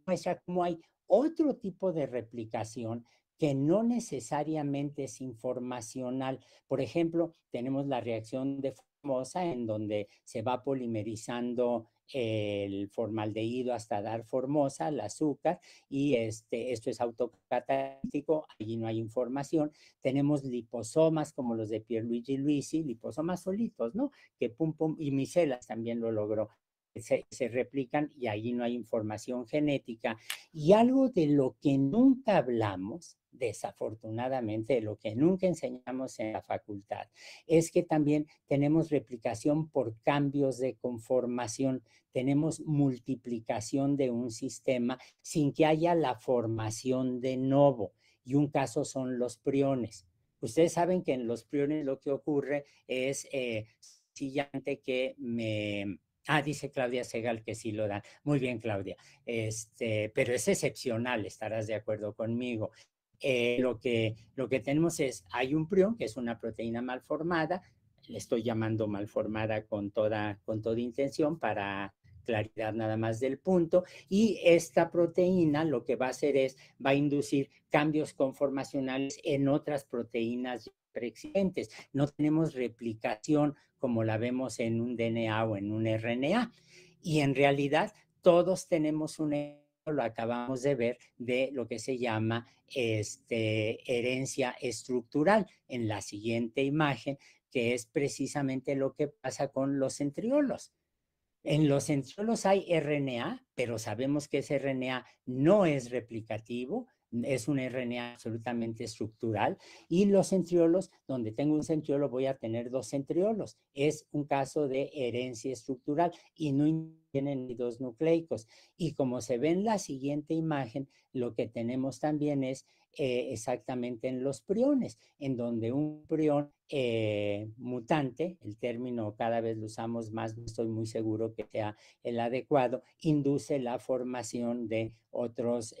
muestra cómo hay otro tipo de replicación que no necesariamente es informacional. Por ejemplo, tenemos la reacción de Formosa, en donde se va polimerizando el formaldehído hasta dar formosa, el azúcar, y esto es autocatalítico, allí no hay información. Tenemos liposomas como los de Pierluigi Luisi, liposomas solitos, ¿no? Que pum, pum, y micelas también lo logró. Se replican y allí no hay información genética. Y algo de lo que nunca hablamos, desafortunadamente, de lo que nunca enseñamos en la facultad, es que también tenemos replicación por cambios de conformación, tenemos multiplicación de un sistema sin que haya la formación de novo. Y un caso son los priones. Ustedes saben que en los priones lo que ocurre es sencillamente que me... Ah, dice Claudia Segal que sí lo dan. Muy bien, Claudia. Pero es excepcional, estarás de acuerdo conmigo. Lo que tenemos es, hay un prión, que es una proteína mal formada, le estoy llamando mal formada con toda intención para claridad nada más del punto, y esta proteína lo que va a hacer es, va a inducir cambios conformacionales en otras proteínas preexistentes. No tenemos replicación como la vemos en un DNA o en un RNA, y en realidad todos tenemos lo acabamos de ver, de lo que se llama herencia estructural en la siguiente imagen, que es precisamente lo que pasa con los centriolos. En los centriolos hay RNA, pero sabemos que ese RNA no es replicativo, es un RNA absolutamente estructural, y los centriolos, donde tengo un centriolo voy a tener dos centriolos. Es un caso de herencia estructural y no tienen ni dos nucleicos. Y como se ve en la siguiente imagen, lo que tenemos también es exactamente en los priones, en donde un prión mutante, el término cada vez lo usamos más, no estoy muy seguro que sea el adecuado, induce la formación de otros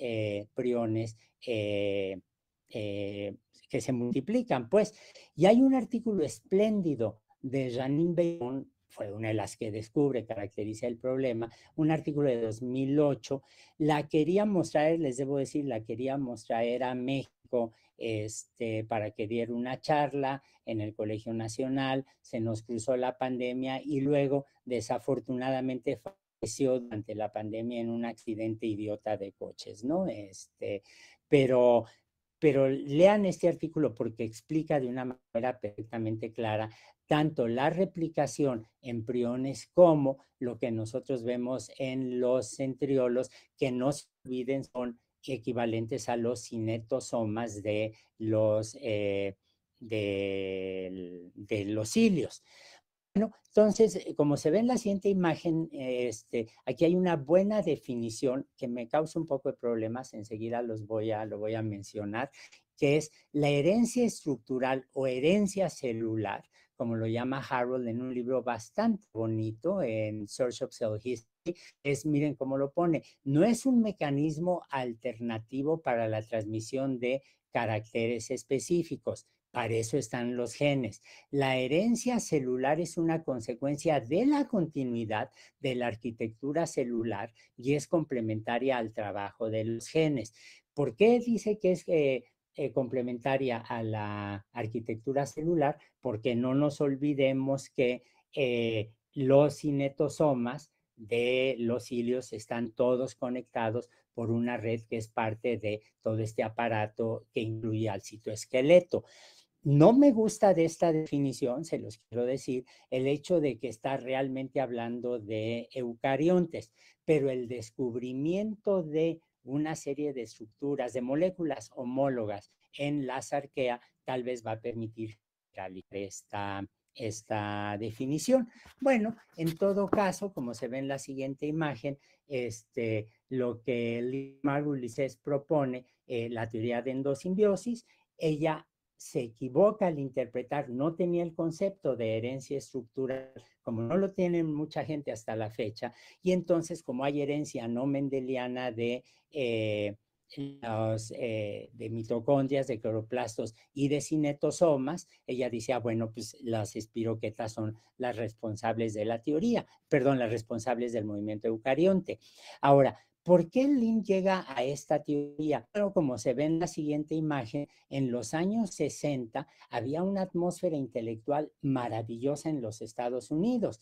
priones eh, que se multiplican, pues. Y hay un artículo espléndido de Janine Beyon, fue una de las que descubre, caracteriza el problema, un artículo de 2008, la quería mostrar, les debo decir, la quería mostrar a México para que diera una charla en el Colegio Nacional, se nos cruzó la pandemia y luego desafortunadamente falleció durante la pandemia en un accidente idiota de coches, ¿no? Pero pero lean este artículo porque explica de una manera perfectamente clara tanto la replicación en priones como lo que nosotros vemos en los centriolos, que no se olviden son equivalentes a los cinetosomas de los cilios. Bueno, entonces, como se ve en la siguiente imagen, aquí hay una buena definición que me causa un poco de problemas, enseguida lo voy a mencionar, que es la herencia estructural o herencia celular, como lo llama Harold en un libro bastante bonito, en Search of Cell History, miren cómo lo pone, no es un mecanismo alternativo para la transmisión de caracteres específicos, para eso están los genes. La herencia celular es una consecuencia de la continuidad de la arquitectura celular y es complementaria al trabajo de los genes. ¿Por qué dice que es complementaria a la arquitectura celular? Porque no nos olvidemos que los cinetosomas de los cilios están todos conectados por una red que es parte de todo este aparato que incluye al citoesqueleto. No me gusta de esta definición, se los quiero decir, el hecho de que está realmente hablando de eucariontes, pero el descubrimiento de una serie de estructuras, de moléculas homólogas en la arquea, tal vez va a permitir realizar esta definición. Bueno, en todo caso, como se ve en la siguiente imagen, lo que Margulises propone, la teoría de endosimbiosis, ella se equivoca al interpretar, no tenía el concepto de herencia estructural, como no lo tienen mucha gente hasta la fecha, y entonces como hay herencia no mendeliana de mitocondrias, de cloroplastos y de cinetosomas, ella dice, bueno, pues las espiroquetas son las responsables de la teoría, perdón, las responsables del movimiento eucarionte. Ahora, ¿por qué Lin llega a esta teoría? Bueno, como se ve en la siguiente imagen, en los años 60 había una atmósfera intelectual maravillosa en los Estados Unidos.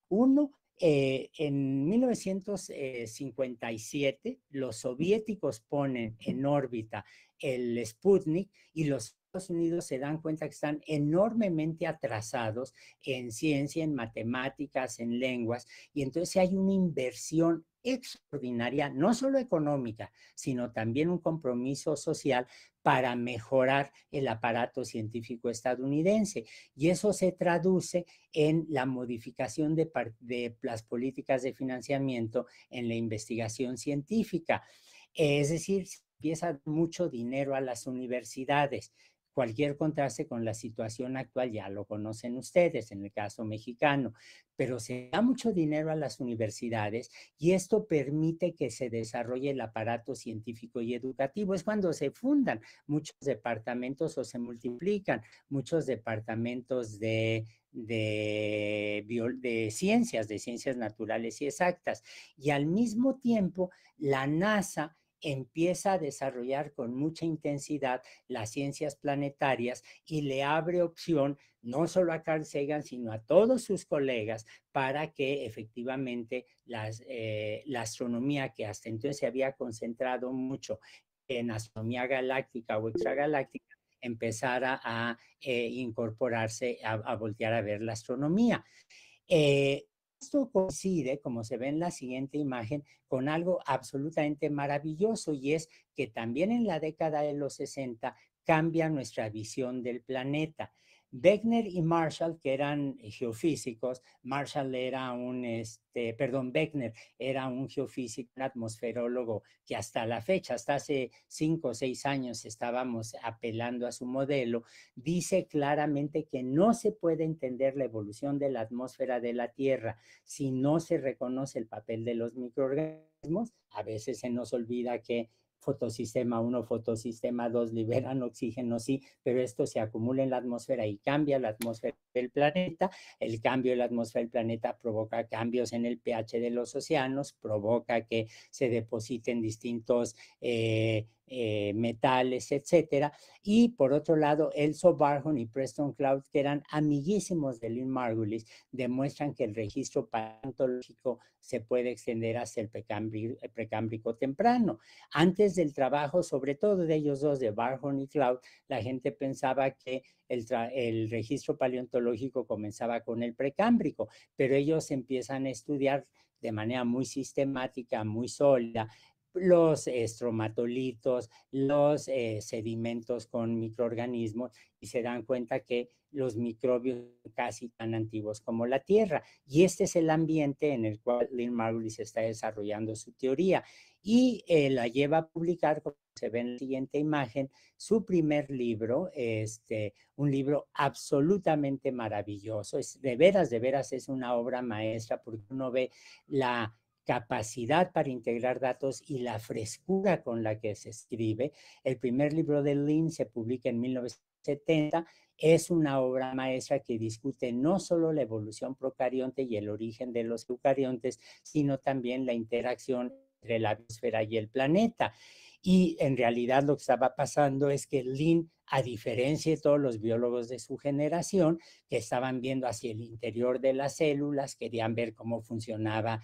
Uno, En 1957, los soviéticos ponen en órbita el Sputnik y los Estados Unidos se dan cuenta que están enormemente atrasados en ciencia, en matemáticas, en lenguas, y entonces hay una inversión extraordinaria, no solo económica, sino también un compromiso social para mejorar el aparato científico estadounidense. Y eso se traduce en la modificación de las políticas de financiamiento en la investigación científica. Es decir, se empieza a dar mucho dinero a las universidades. Cualquier contraste con la situación actual ya lo conocen ustedes en el caso mexicano, pero se da mucho dinero a las universidades y esto permite que se desarrolle el aparato científico y educativo. Es cuando se fundan muchos departamentos o se multiplican muchos departamentos de ciencias naturales y exactas. Y al mismo tiempo, la NASA empieza a desarrollar con mucha intensidad las ciencias planetarias y le abre opción no solo a Carl Sagan, sino a todos sus colegas para que efectivamente la astronomía, que hasta entonces se había concentrado mucho en astronomía galáctica o extragaláctica, empezara a incorporarse, a voltear a ver la astronomía. Eh, Esto coincide, como se ve en la siguiente imagen, con algo absolutamente maravilloso y es que también en la década de los 60 cambia nuestra visión del planeta. Wegener y Marshall, que eran geofísicos, Marshall era Wegener era un geofísico, un atmosferólogo que hasta la fecha, hasta hace 5 o 6 años estábamos apelando a su modelo, dice claramente que no se puede entender la evolución de la atmósfera de la Tierra si no se reconoce el papel de los microorganismos. A veces se nos olvida que fotosistema 1, fotosistema 2 liberan oxígeno, sí, pero esto se acumula en la atmósfera y cambia la atmósfera del planeta. El cambio de la atmósfera del planeta provoca cambios en el pH de los océanos, provoca que se depositen distintos metales, etcétera. Y por otro lado, Elso Barjon y Preston Cloud, que eran amiguísimos de Lynn Margulis, demuestran que el registro paleontológico se puede extender hacia el precámbrico temprano. Antes del trabajo, sobre todo de ellos dos, de Barjon y Cloud, la gente pensaba que el registro paleontológico comenzaba con el precámbrico, pero ellos empiezan a estudiar de manera muy sistemática, muy sólida, los estromatolitos, los sedimentos con microorganismos y se dan cuenta que los microbios son casi tan antiguos como la Tierra. Y este es el ambiente en el cual Lynn Margulis está desarrollando su teoría y la lleva a publicar, como se ve en la siguiente imagen, su primer libro, un libro absolutamente maravilloso. De veras es una obra maestra porque uno ve la capacidad para integrar datos y la frescura con la que se escribe. El primer libro de Lynn se publica en 1970. Es una obra maestra que discute no solo la evolución procarionte y el origen de los eucariontes, sino también la interacción entre la biosfera y el planeta. Y en realidad lo que estaba pasando es que Lynn, a diferencia de todos los biólogos de su generación, que estaban viendo hacia el interior de las células, querían ver cómo funcionaba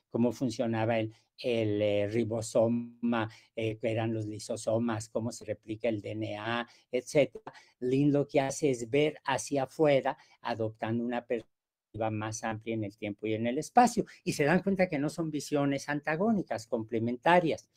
cómo funcionaba el ribosoma, que eran los lisosomas, cómo se replica el DNA, etcétera. Lynn lo que hace es ver hacia afuera, adoptando una perspectiva más amplia en el tiempo y en el espacio, y se dan cuenta que no son visiones antagónicas, complementarias.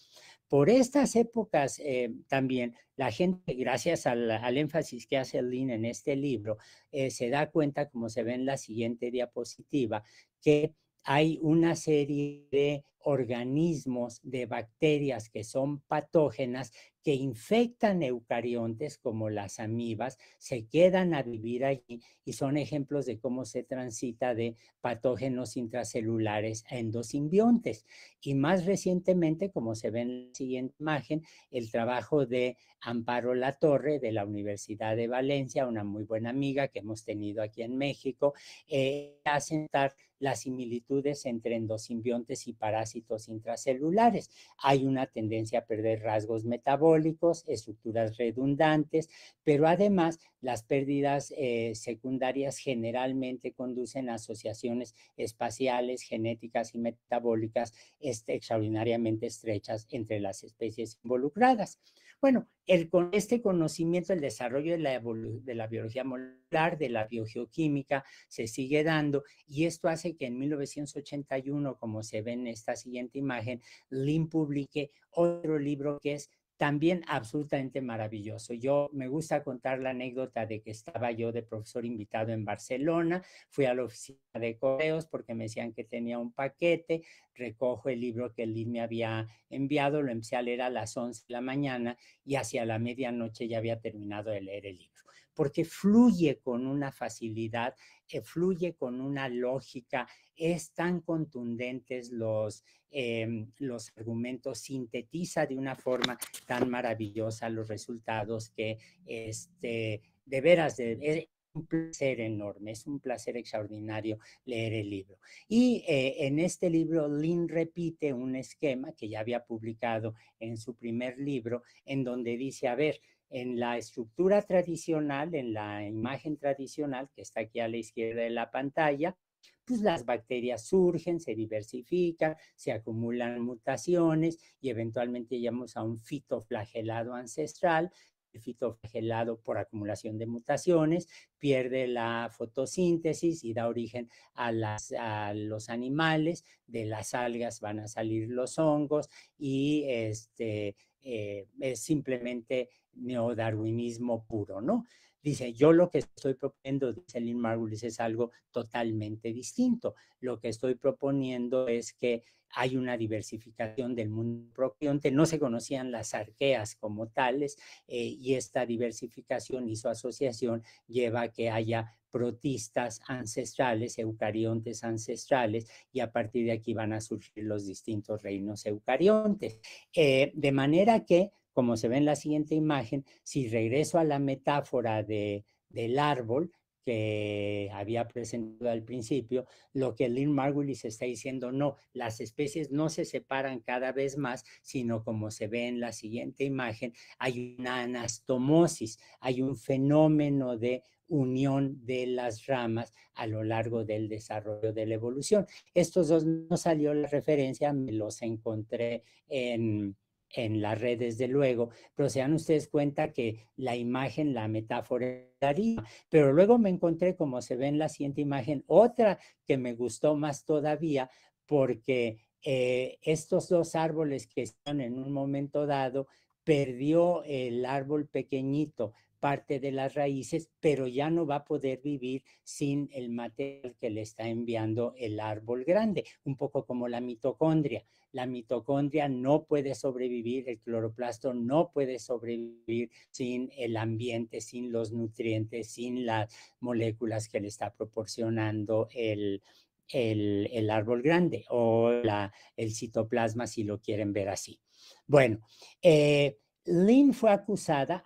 Por estas épocas también la gente, gracias al énfasis que hace Lynn en este libro, se da cuenta, como se ve en la siguiente diapositiva, que hay una serie de organismos, de bacterias que son patógenas, que infectan eucariontes como las amibas, se quedan a vivir allí y son ejemplos de cómo se transita de patógenos intracelulares a endosimbiontes. Y más recientemente, como se ve en la siguiente imagen, el trabajo de Amparo Latorre de la Universidad de Valencia, una muy buena amiga que hemos tenido aquí en México, a sentar las similitudes entre endosimbiontes y parásitos parásitos intracelulares. Hay una tendencia a perder rasgos metabólicos, estructuras redundantes, pero además las pérdidas secundarias generalmente conducen a asociaciones espaciales, genéticas y metabólicas extraordinariamente estrechas entre las especies involucradas. Bueno, con este conocimiento, el desarrollo de la biología molecular, de la biogeoquímica, se sigue dando, y esto hace que en 1981, como se ve en esta siguiente imagen, Lin publique otro libro que es también absolutamente maravilloso. Yo me gusta contar la anécdota de que estaba yo de profesor invitado en Barcelona, fui a la oficina de correos porque me decían que tenía un paquete, recojo el libro que Lin me había enviado, lo empecé a leer a las 11 de la mañana y hacia la medianoche ya había terminado de leer el libro, porque fluye con una facilidad, fluye con una lógica, es tan contundentes los argumentos, sintetiza de una forma tan maravillosa los resultados que de veras es un placer enorme, es un placer extraordinario leer el libro. Y en este libro Lin repite un esquema que ya había publicado en su primer libro, en donde dice, a ver, en la estructura tradicional, en la imagen tradicional que está aquí a la izquierda de la pantalla, pues las bacterias surgen, se diversifican, se acumulan mutaciones y eventualmente llegamos a un fitoflagelado ancestral. El fitoflagelado, por acumulación de mutaciones, pierde la fotosíntesis y da origen a los animales. De las algas van a salir los hongos y es simplemente neodarwinismo puro, ¿no? Dice, yo lo que estoy proponiendo, dice Lynn Margulis, es algo totalmente distinto. Lo que estoy proponiendo es que hay una diversificación del mundo procreante, no se conocían las arqueas como tales, y esta diversificación y su asociación lleva a que haya protistas ancestrales, eucariontes ancestrales, y a partir de aquí van a surgir los distintos reinos eucariontes. De manera que, como se ve en la siguiente imagen, si regreso a la metáfora del árbol que había presentado al principio, lo que Lynn Margulis está diciendo, no, las especies no se separan cada vez más, sino como se ve en la siguiente imagen, hay una anastomosis, hay un fenómeno de unión de las ramas a lo largo del desarrollo de la evolución. Estos dos no salió la referencia, me los encontré en las redes, desde luego, pero se dan ustedes cuenta que la imagen, la metáfora daría, pero luego me encontré, como se ve en la siguiente imagen, otra que me gustó más todavía, porque estos dos árboles que están en un momento dado, perdió el árbol pequeñito parte de las raíces, pero ya no va a poder vivir sin el material que le está enviando el árbol grande, un poco como la mitocondria. La mitocondria no puede sobrevivir, el cloroplasto no puede sobrevivir sin el ambiente, sin los nutrientes, sin las moléculas que le está proporcionando el árbol grande o el citoplasma, si lo quieren ver así. Bueno, Lynn fue acusada,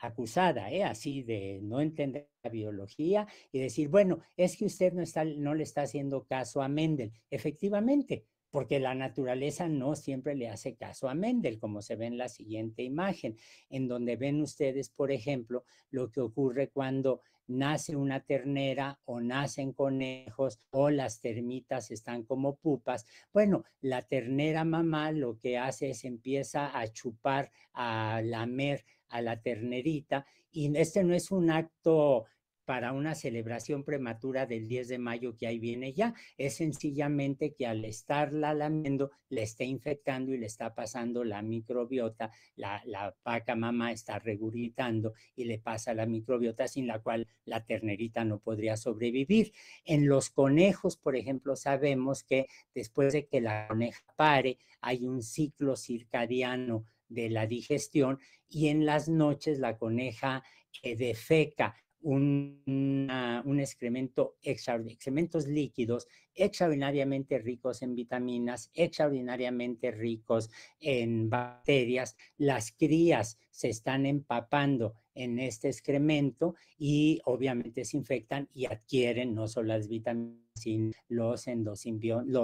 así de no entender la biología y decir, bueno, es que usted no le está haciendo caso a Mendel. Efectivamente, porque la naturaleza no siempre le hace caso a Mendel, como se ve en la siguiente imagen, en donde ven ustedes, por ejemplo, lo que ocurre cuando nace una ternera o nacen conejos o las termitas están como pupas. Bueno, la ternera mamá lo que hace es empieza a chupar, a lamer a la ternerita, y este no es un acto para una celebración prematura del 10 de mayo que ahí viene ya, es sencillamente que al estarla lamiendo le está infectando y le está pasando la microbiota, la vaca mamá está regurgitando y le pasa la microbiota sin la cual la ternerita no podría sobrevivir. En los conejos, por ejemplo, sabemos que después de que la coneja pare, hay un ciclo circadiano de la digestión y en las noches la coneja defeca un excremento, excrementos líquidos extraordinariamente ricos en vitaminas, extraordinariamente ricos en bacterias. Las crías se están empapando en este excremento y obviamente se infectan y adquieren no solo las vitaminas, sino los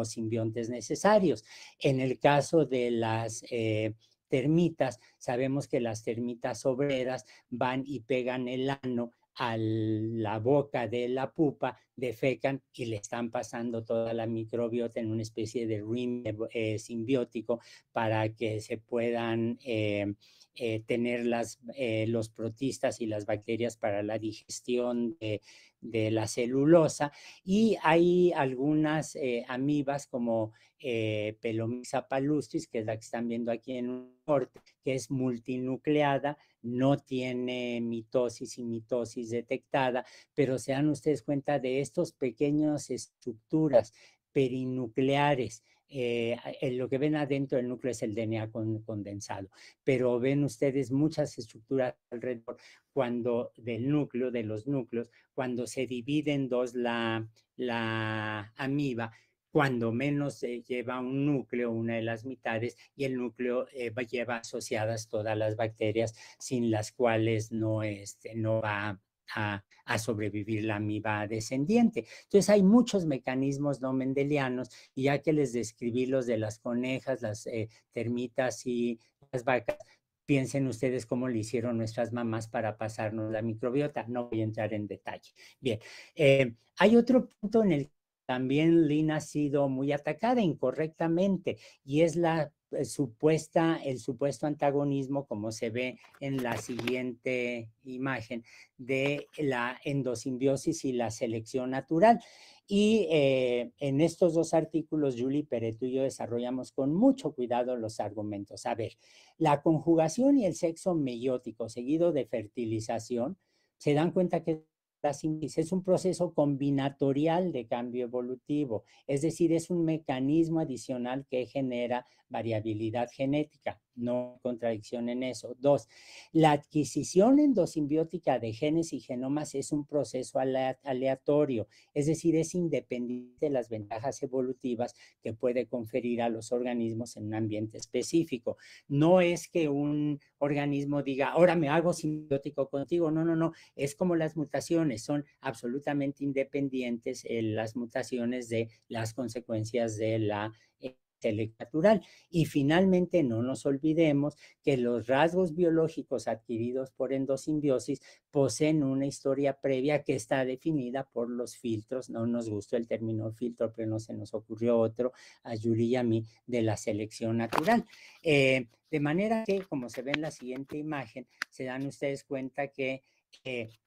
simbiontes necesarios. En el caso de las termitas, sabemos que las termitas obreras van y pegan el ano a la boca de la pupa, defecan y le están pasando toda la microbiota en una especie de rim simbiótico para que se puedan tener los protistas y las bacterias para la digestión de la celulosa. Y hay algunas amibas como Pelomyxa palustris, que es la que están viendo aquí en un corte, que es multinucleada, no tiene mitosis y mitosis detectada, pero se dan ustedes cuenta de estos pequeños estructuras perinucleares. Lo que ven adentro del núcleo es el DNA condensado, pero ven ustedes muchas estructuras alrededor cuando del núcleo, de los núcleos, cuando se divide en dos la amiba, cuando menos lleva un núcleo, una de las mitades, y el núcleo lleva asociadas todas las bacterias sin las cuales no va a sobrevivir la amiba descendiente. Entonces hay muchos mecanismos no mendelianos, y ya que les describí los de las conejas, las termitas y las vacas, piensen ustedes cómo le hicieron nuestras mamás para pasarnos la microbiota. No voy a entrar en detalle. Bien, hay otro punto en el que también Lynn ha sido muy atacada incorrectamente, y es el supuesto antagonismo, como se ve en la siguiente imagen, de la endosimbiosis y la selección natural. Y en estos dos artículos, Julie Pereto y yo desarrollamos con mucho cuidado los argumentos. A ver, la conjugación y el sexo meiótico seguido de fertilización, se dan cuenta que la síntesis es un proceso combinatorial de cambio evolutivo, es decir, es un mecanismo adicional que genera variabilidad genética. No hay contradicción en eso. Dos, la adquisición endosimbiótica de genes y genomas es un proceso aleatorio, es decir, es independiente de las ventajas evolutivas que puede conferir a los organismos en un ambiente específico. No es que un organismo diga, ahora me hago simbiótico contigo. No, no, no. Es como las mutaciones, son absolutamente independientes las mutaciones de las consecuencias de la selección natural. Y finalmente, no nos olvidemos que los rasgos biológicos adquiridos por endosimbiosis poseen una historia previa que está definida por los filtros. No nos gustó el término filtro, pero no se nos ocurrió otro a Julie y a mí, de la selección natural. De manera que, como se ve en la siguiente imagen, se dan ustedes cuenta que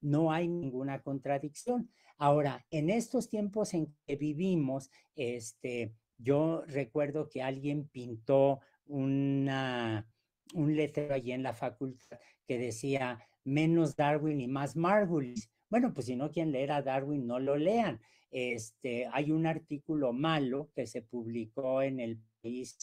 no hay ninguna contradicción. Ahora, en estos tiempos en que vivimos, yo recuerdo que alguien pintó un letrero allí en la facultad que decía menos Darwin y más Margulis. Bueno, pues si no quieren leer a Darwin, no lo lean. Hay un artículo malo que se publicó en el país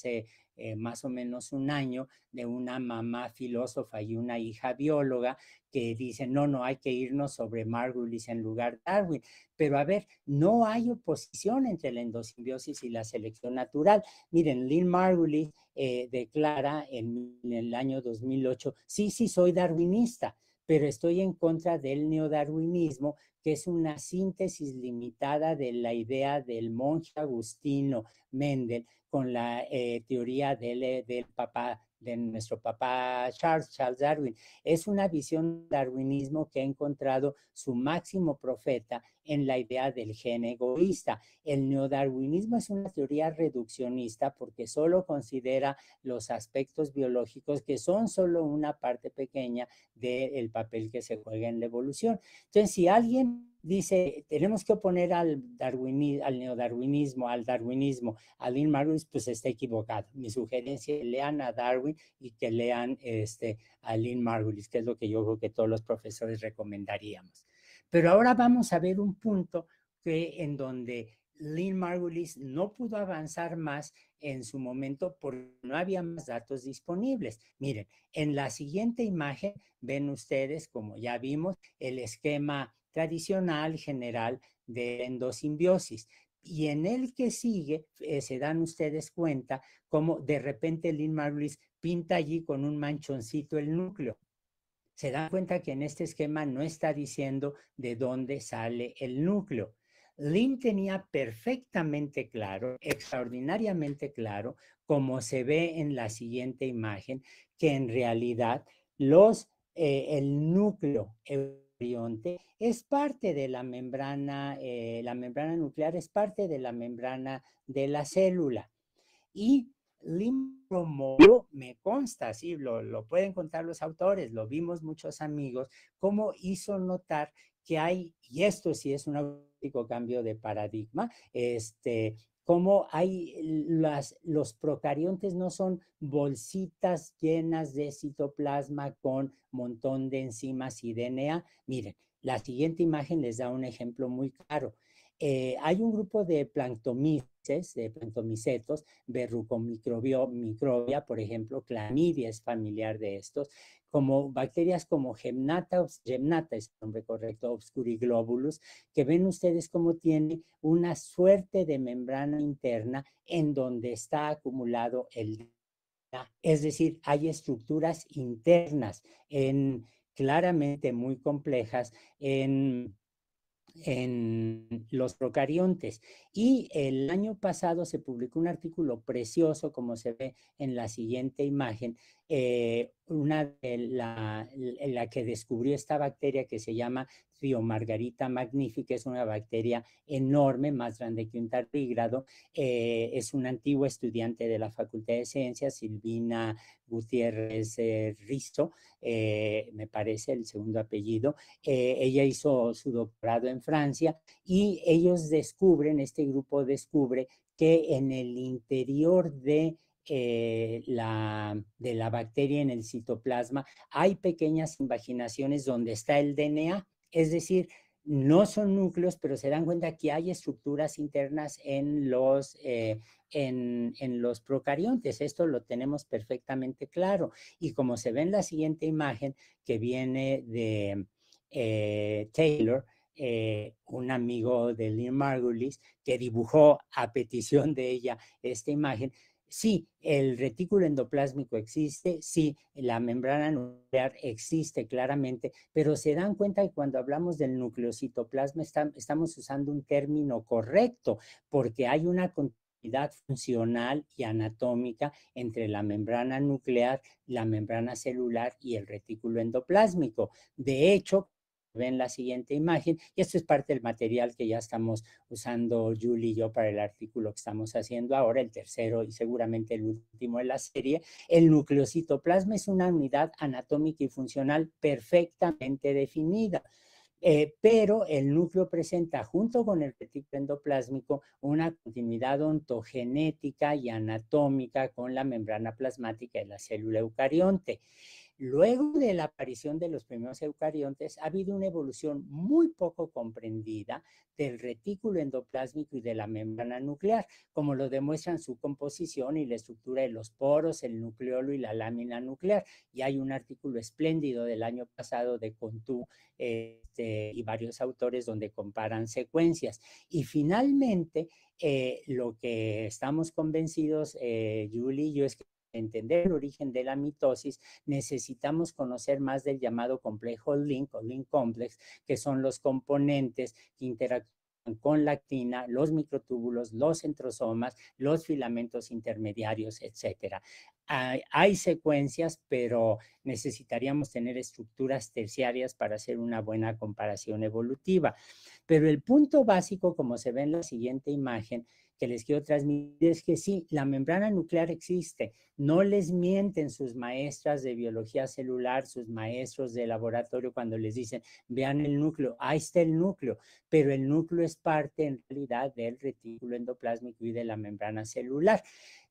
más o menos un año, de una mamá filósofa y una hija bióloga, que dicen, no, no, hay que irnos sobre Margulis en lugar de Darwin. Pero a ver, no hay oposición entre la endosimbiosis y la selección natural. Miren, Lynn Margulis declara en el año 2008, sí, sí, soy darwinista, pero estoy en contra del neodarwinismo, que es una síntesis limitada de la idea del monje agustino Mendel con la teoría del papá, de nuestro papá Charles Darwin. Es una visión del darwinismo que ha encontrado su máximo profeta en la idea del gen egoísta. El neodarwinismo es una teoría reduccionista porque solo considera los aspectos biológicos, que son solo una parte pequeña del papel que se juega en la evolución. Entonces, si alguien dice, tenemos que oponer al neodarwinismo, al darwinismo, a Lynn Margulis, pues está equivocado. Mi sugerencia es lean a Darwin y que lean a Lynn Margulis, que es lo que yo creo que todos los profesores recomendaríamos. Pero ahora vamos a ver un punto en donde Lynn Margulis no pudo avanzar más en su momento porque no había más datos disponibles. Miren, en la siguiente imagen ven ustedes, como ya vimos, el esquema tradicional general de endosimbiosis. Y en el que sigue, se dan ustedes cuenta cómo de repente Lynn Margulis pinta allí con un manchoncito el núcleo. Se dan cuenta que en este esquema no está diciendo de dónde sale el núcleo. Lynn tenía perfectamente claro, extraordinariamente claro, como se ve en la siguiente imagen, que en realidad el núcleo eucarionte es parte de la membrana nuclear es parte de la membrana de la célula. Y Lim promovió, me consta, sí, lo pueden contar los autores, lo vimos muchos amigos, cómo hizo notar que hay, y esto sí es un auténtico cambio de paradigma, cómo hay los procariontes no son bolsitas llenas de citoplasma con montón de enzimas y DNA. Miren, la siguiente imagen les da un ejemplo muy claro. Hay un grupo de planctomices, de planctomicetos, verrucomicrobia, por ejemplo, clamidia es familiar de estos, como bacterias como Gemnata es el nombre correcto, obscuriglobulus, que ven ustedes cómo tiene una suerte de membrana interna en donde está acumulado el DNA. Es decir, hay estructuras internas claramente muy complejas en los procariontes. Y el año pasado se publicó un artículo precioso, como se ve en la siguiente imagen, una de la que descubrió esta bacteria que se llama Thiomargarita magnifica, es una bacteria enorme, más grande que un tardígrado, es una antigua estudiante de la Facultad de Ciencias, Silvina Gutiérrez Rizo, me parece el segundo apellido. Ella hizo su doctorado en Francia y ellos este grupo descubre que en el interior de la bacteria en el citoplasma hay pequeñas invaginaciones donde está el DNA, es decir, no son núcleos, pero se dan cuenta que hay estructuras internas en los procariontes. Esto lo tenemos perfectamente claro. Y como se ve en la siguiente imagen que viene de Taylor, un amigo de Lynn Margulis, que dibujó a petición de ella esta imagen. Sí, el retículo endoplásmico existe, sí, la membrana nuclear existe claramente, pero se dan cuenta que cuando hablamos del nucleocitoplasma estamos usando un término correcto, porque hay una continuidad funcional y anatómica entre la membrana nuclear, la membrana celular y el retículo endoplásmico. De hecho, ven la siguiente imagen, y esto es parte del material que ya estamos usando Julie y yo para el artículo que estamos haciendo ahora, el tercero y seguramente el último de la serie. El nucleocitoplasma es una unidad anatómica y funcional perfectamente definida. Pero el núcleo presenta junto con el retículo endoplásmico una continuidad ontogenética y anatómica con la membrana plasmática de la célula eucarionte. Luego de la aparición de los primeros eucariontes, ha habido una evolución muy poco comprendida del retículo endoplásmico y de la membrana nuclear, como lo demuestran su composición y la estructura de los poros, el nucleolo y la lámina nuclear. Y hay un artículo espléndido del año pasado de Contú y varios autores donde comparan secuencias. Y finalmente, lo que estamos convencidos, Julie y yo, es que entender el origen de la mitosis, necesitamos conocer más del llamado complejo link o link complex, que son los componentes que interactúan con la actina, los microtúbulos, los centrosomas, los filamentos intermediarios, etcétera. Hay secuencias, pero necesitaríamos tener estructuras terciarias para hacer una buena comparación evolutiva. Pero el punto básico, como se ve en la siguiente imagen, que les quiero transmitir es que sí, la membrana nuclear existe. No les mienten sus maestras de biología celular, sus maestros de laboratorio cuando les dicen, vean el núcleo, ahí está el núcleo, pero el núcleo es parte en realidad del retículo endoplásmico y de la membrana celular.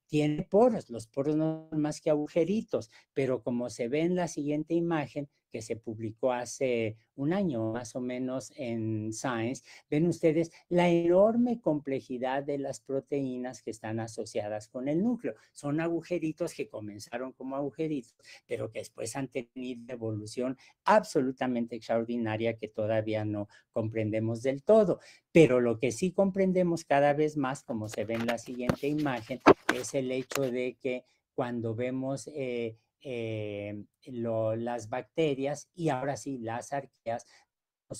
Tiene poros, los poros no son más que agujeritos, pero como se ve en la siguiente imagen, que se publicó hace un año más o menos en Science, ven ustedes la enorme complejidad de las proteínas que están asociadas con el núcleo. Son agujeritos que comenzaron como agujeritos, pero que después han tenido evolución absolutamente extraordinaria que todavía no comprendemos del todo. Pero lo que sí comprendemos cada vez más, como se ve en la siguiente imagen, es el hecho de que cuando vemos las bacterias y ahora sí las arqueas,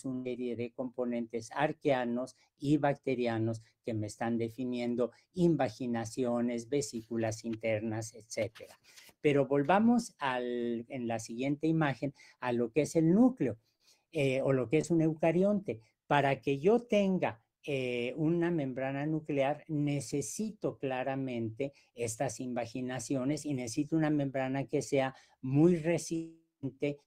una serie de componentes arqueanos y bacterianos que me están definiendo invaginaciones, vesículas internas, etcétera. Pero volvamos en la siguiente imagen a lo que es el núcleo o lo que es un eucarionte. Para que yo tenga una membrana nuclear, necesito claramente estas invaginaciones y necesito una membrana que sea muy resistente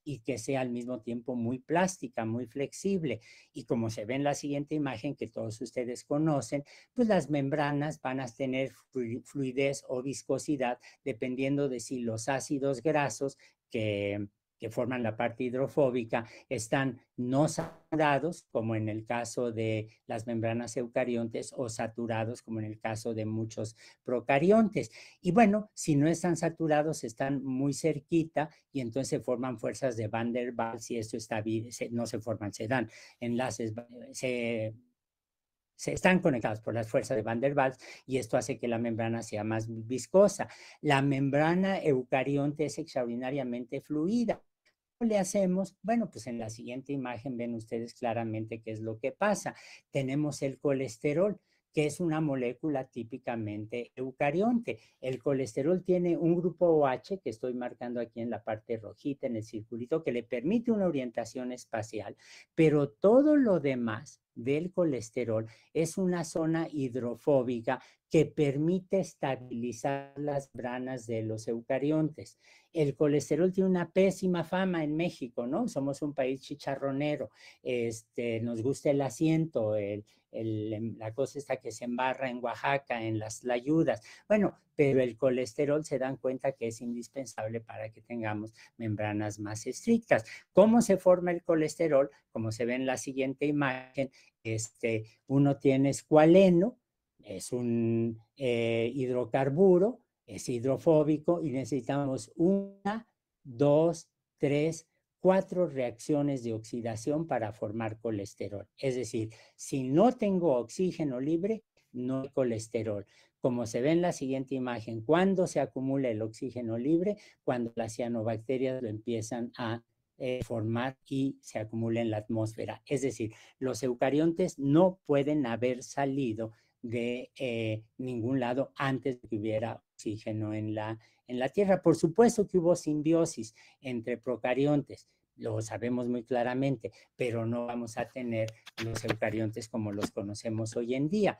y que sea al mismo tiempo muy plástica, muy flexible. Y como se ve en la siguiente imagen que todos ustedes conocen, pues las membranas van a tener fluidez o viscosidad dependiendo de si los ácidos grasos que forman la parte hidrofóbica están no saturados, como en el caso de las membranas eucariontes, o saturados, como en el caso de muchos procariontes. Y bueno, si no están saturados, están muy cerquita y entonces se forman fuerzas de Van der Waals y esto está bien, no se forman, se dan enlaces, se están conectados por las fuerzas de Van der Waals y esto hace que la membrana sea más viscosa. La membrana eucarionte es extraordinariamente fluida. ¿Cómo le hacemos? Bueno, pues en la siguiente imagen ven ustedes claramente qué es lo que pasa. Tenemos el colesterol, que es una molécula típicamente eucarionte. El colesterol tiene un grupo OH, que estoy marcando aquí en la parte rojita, en el circulito, que le permite una orientación espacial, pero todo lo demás del colesterol es una zona hidrofóbica que permite estabilizar las membranas de los eucariontes. El colesterol tiene una pésima fama en México, ¿no? Somos un país chicharronero, nos gusta el asiento, la cosa está que se embarra en Oaxaca, en las tlayudas. Bueno, pero el colesterol se dan cuenta que es indispensable para que tengamos membranas más estrictas. ¿Cómo se forma el colesterol? Como se ve en la siguiente imagen, uno tiene escualeno, es un hidrocarburo, es hidrofóbico y necesitamos una, dos, tres, cuatro reacciones de oxidación para formar colesterol. Es decir, si no tengo oxígeno libre, no hay colesterol. Como se ve en la siguiente imagen, ¿cuándo se acumula el oxígeno libre? Cuando las cianobacterias lo empiezan a formar y se acumula en la atmósfera. Es decir, los eucariontes no pueden haber salido de ningún lado antes de que hubiera oxígeno en la Tierra. Por supuesto que hubo simbiosis entre procariontes, lo sabemos muy claramente, pero no vamos a tener los eucariontes como los conocemos hoy en día.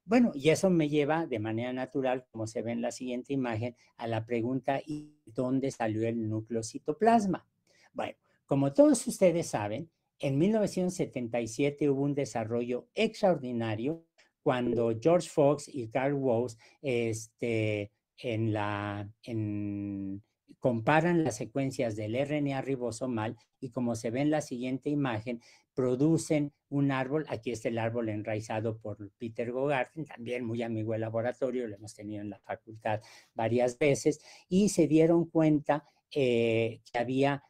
Bueno, y eso me lleva de manera natural, como se ve en la siguiente imagen, a la pregunta, ¿y dónde salió el núcleo citoplasma? Bueno, como todos ustedes saben, en 1977 hubo un desarrollo extraordinario cuando George Fox y Carl Woese comparan las secuencias del RNA ribosomal y como se ve en la siguiente imagen, producen un árbol. Aquí está el árbol enraizado por Peter Gogarten, también muy amigo del laboratorio, lo hemos tenido en la facultad varias veces, y se dieron cuenta que había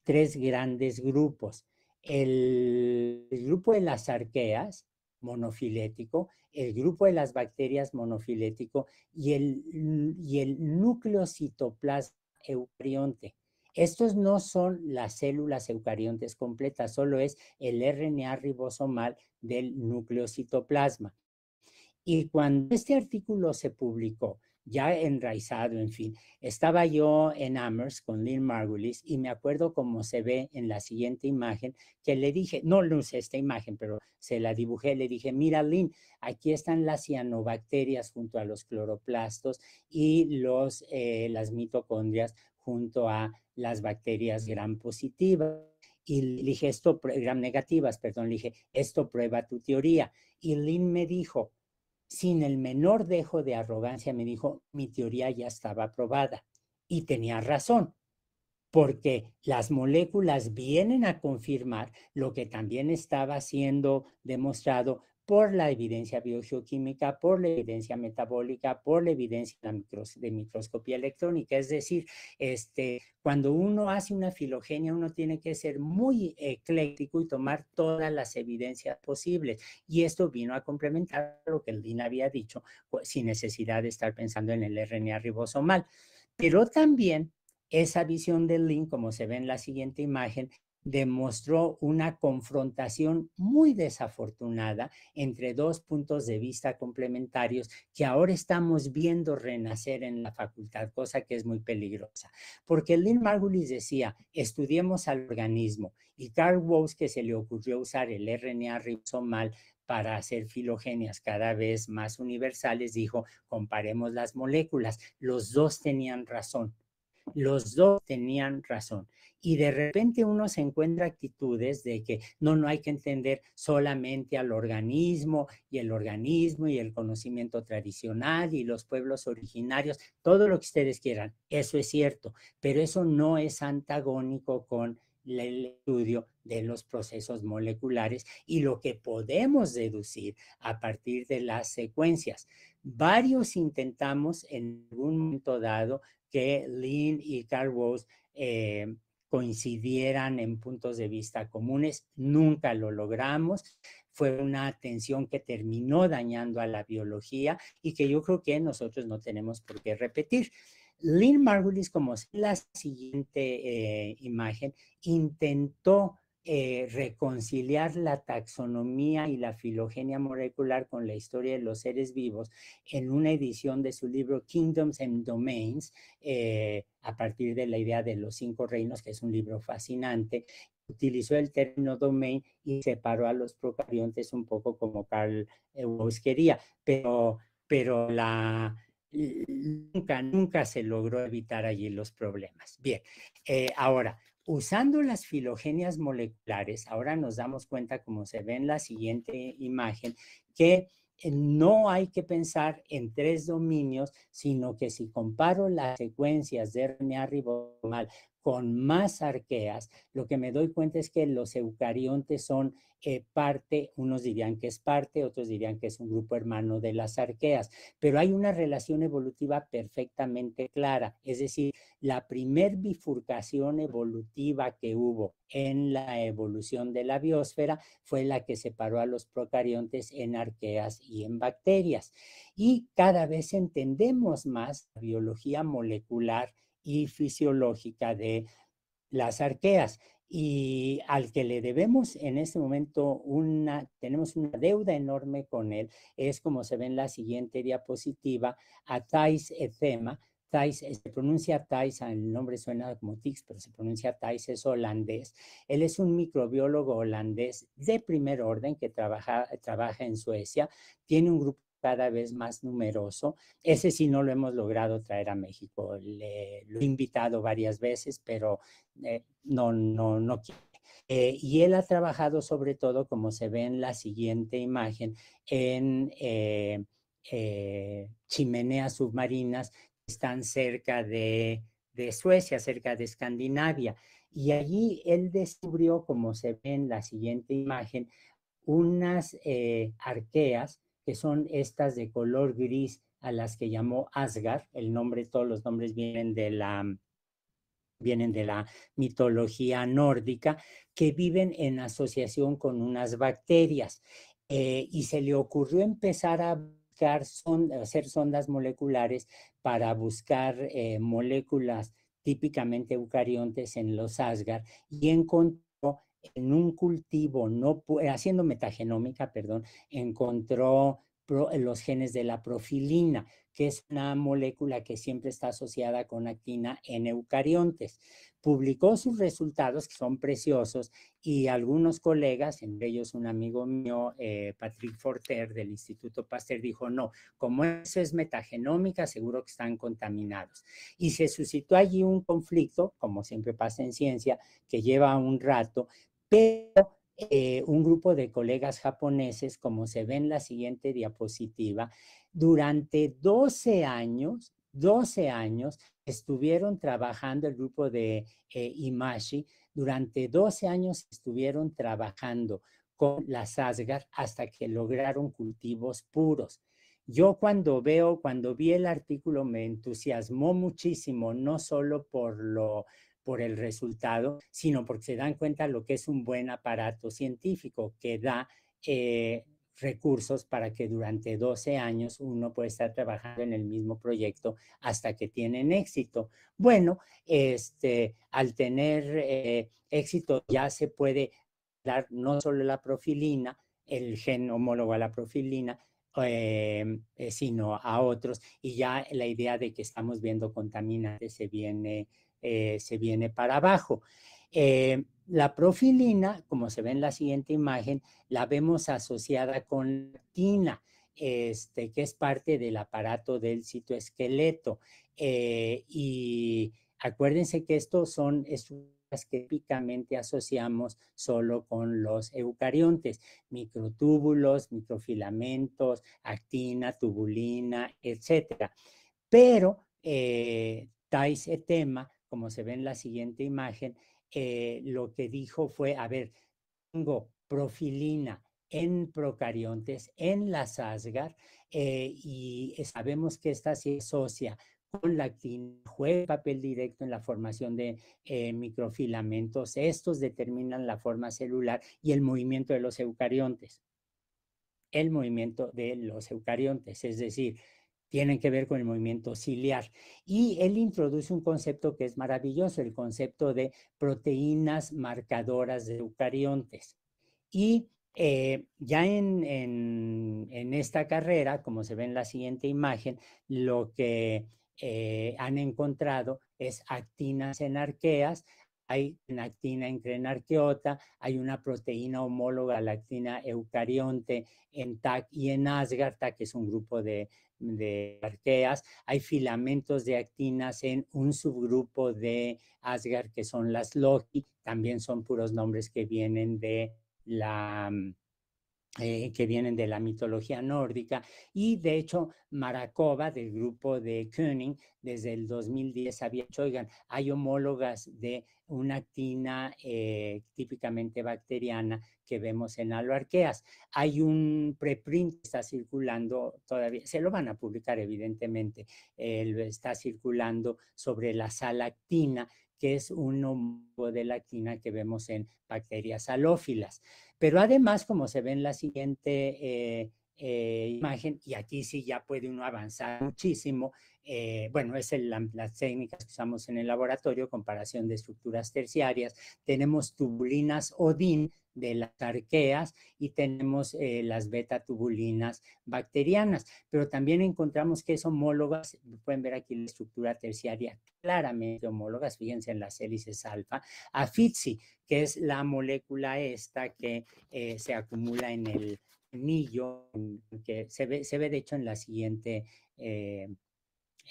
tres grandes grupos. El grupo de las arqueas, monofilético, el grupo de las bacterias monofilético y el núcleo citoplasma eucarionte. Estos no son las células eucariontes completas, solo es el RNA ribosomal del núcleo citoplasma. Y cuando este artículo se publicó, ya enraizado, en fin, estaba yo en Amherst con Lynn Margulis y me acuerdo como se ve en la siguiente imagen, que le dije, no usé esta imagen, pero se la dibujé, le dije, mira Lynn, aquí están las cianobacterias junto a los cloroplastos y las mitocondrias junto a las bacterias gram positivas. Y le dije, gram negativas, perdón, le dije, esto prueba tu teoría. Y Lynn me dijo, sin el menor dejo de arrogancia, me dijo, mi teoría ya estaba aprobada. Y tenía razón. porque las moléculas vienen a confirmar lo que también estaba siendo demostrado por la evidencia biogeoquímica, por la evidencia metabólica, por la evidencia de microscopía electrónica. Es decir, cuando uno hace una filogenia, uno tiene que ser muy ecléctico y tomar todas las evidencias posibles. Y esto vino a complementar lo que el DIN había dicho, sin necesidad de estar pensando en el RNA ribosomal. Pero también esa visión del Lin, como se ve en la siguiente imagen, demostró una confrontación muy desafortunada entre dos puntos de vista complementarios que ahora estamos viendo renacer en la facultad, cosa que es muy peligrosa. Porque Lynn Margulis decía, estudiemos al organismo, y Carl Woese, que se le ocurrió usar el RNA ribosomal para hacer filogenias cada vez más universales, dijo, comparemos las moléculas. Los dos tenían razón. Los dos tenían razón. Y de repente uno se encuentra actitudes de que no hay que entender solamente al organismo y el conocimiento tradicional y los pueblos originarios, todo lo que ustedes quieran. Eso es cierto, pero eso no es antagónico con el estudio de los procesos moleculares y lo que podemos deducir a partir de las secuencias. Varios intentamos en algún momento dado que Lynn y Carl Woese coincidieran en puntos de vista comunes. Nunca lo logramos. Fue una tensión que terminó dañando a la biología y que yo creo que nosotros no tenemos por qué repetir. Lynn Margulis, como es la siguiente imagen, intentó reconciliar la taxonomía y la filogenia molecular con la historia de los seres vivos en una edición de su libro Kingdoms and Domains, a partir de la idea de los 5 reinos, que es un libro fascinante. Utilizó el término domain y separó a los procariontes un poco como Carl Woese quería, pero nunca se logró evitar allí los problemas. Bien, ahora, usando las filogenias moleculares, ahora nos damos cuenta, como se ve en la siguiente imagen, que no hay que pensar en 3 dominios, sino que si comparo las secuencias de RNA ribosomal con más arqueas, lo que me doy cuenta es que los eucariontes son parte, unos dirían que es parte, otros dirían que es un grupo hermano de las arqueas, pero hay una relación evolutiva perfectamente clara, es decir, la primer bifurcación evolutiva que hubo en la evolución de la biosfera fue la que separó a los procariontes en arqueas y en bacterias. Y cada vez entendemos más la biología molecular y fisiológica de las arqueas y al que le debemos en este momento tenemos una deuda enorme con él, es como se ve en la siguiente diapositiva, a Thijs Ethema. Thijs, se pronuncia Thijs, el nombre suena como Tix, pero se pronuncia Thijs, es holandés. Él es un microbiólogo holandés de primer orden que trabaja en Suecia, tiene un grupo cada vez más numeroso. Ese sí no lo hemos logrado traer a México. Lo he invitado varias veces, pero no quiere. Y él ha trabajado sobre todo, como se ve en la siguiente imagen, en chimeneas submarinas que están cerca de Suecia, cerca de Escandinavia. Y allí él descubrió, como se ve en la siguiente imagen, unas arqueas que son estas de color gris a las que llamó Asgard. Todos los nombres vienen de la mitología nórdica, que viven en asociación con unas bacterias. Y se le ocurrió empezar a hacer sondas moleculares para buscar moléculas típicamente eucariontes en los Asgard y encontró en un cultivo, haciendo metagenómica, perdón, encontró los genes de la profilina, que es una molécula que siempre está asociada con actina en eucariontes. Publicó sus resultados, que son preciosos, y algunos colegas, entre ellos un amigo mío, Patrick Forter, del Instituto Pasteur, dijo, no, como eso es metagenómica, seguro que están contaminados. Y se suscitó allí un conflicto, como siempre pasa en ciencia, que lleva un rato, pero un grupo de colegas japoneses, como se ve en la siguiente diapositiva, durante 12 años 12 años estuvieron trabajando el grupo de Imashi, durante 12 años estuvieron trabajando con las Asgard hasta que lograron cultivos puros. Yo cuando vi el artículo me entusiasmó muchísimo, no solo por el resultado, sino porque se dan cuenta lo que es un buen aparato científico que da recursos para que durante 12 años uno pueda estar trabajando en el mismo proyecto hasta que tienen éxito. Bueno, al tener éxito ya se puede dar no solo la profilina, el gen homólogo a la profilina, sino a otros, y ya la idea de que estamos viendo contaminantes se viene para abajo. La profilina, como se ve en la siguiente imagen, la vemos asociada con actina, que es parte del aparato del citoesqueleto. Y acuérdense que estos son estructuras que típicamente asociamos solo con los eucariontes, microtúbulos, microfilamentos, actina, tubulina, etcétera. Pero Thais Etema, como se ve en la siguiente imagen, lo que dijo fue, a ver, tengo profilina en procariontes, en las Asgard, y sabemos que esta se asocia con la actina, juega papel directo en la formación de microfilamentos. Estos determinan la forma celular y el movimiento de los eucariontes. El movimiento de los eucariontes, es decir, tienen que ver con el movimiento ciliar. Y él introduce un concepto que es maravilloso, el concepto de proteínas marcadoras de eucariontes. Y ya en esta carrera, como se ve en la siguiente imagen, lo que han encontrado es actinas en arqueas, hay una actina en crenarqueota, hay una proteína homóloga a la actina eucarionte en TAC y en Asgard, TAC es un grupo de arqueas, hay filamentos de actinas en un subgrupo de Asgard que son las Loki, también son puros nombres que vienen de la mitología nórdica, y de hecho Marakova del grupo de Koenig desde el 2010 había dicho, oigan, hay homólogas de una actina típicamente bacteriana que vemos en aloarqueas. Hay un preprint que está circulando todavía, se lo van a publicar evidentemente, está circulando sobre la salactina, que es un homólogo de la actina que vemos en bacterias halófilas. Pero además, como se ve en la siguiente imagen, y aquí sí ya puede uno avanzar muchísimo, bueno, es las técnicas que usamos en el laboratorio, comparación de estructuras terciarias, tenemos tubulinas Odin de las arqueas y tenemos las beta-tubulinas bacterianas, pero también encontramos que es homólogas, pueden ver aquí la estructura terciaria claramente homólogas, fíjense en las hélices alfa, a FITSI, que es la molécula esta que se acumula en el anillo, que se ve de hecho en la siguiente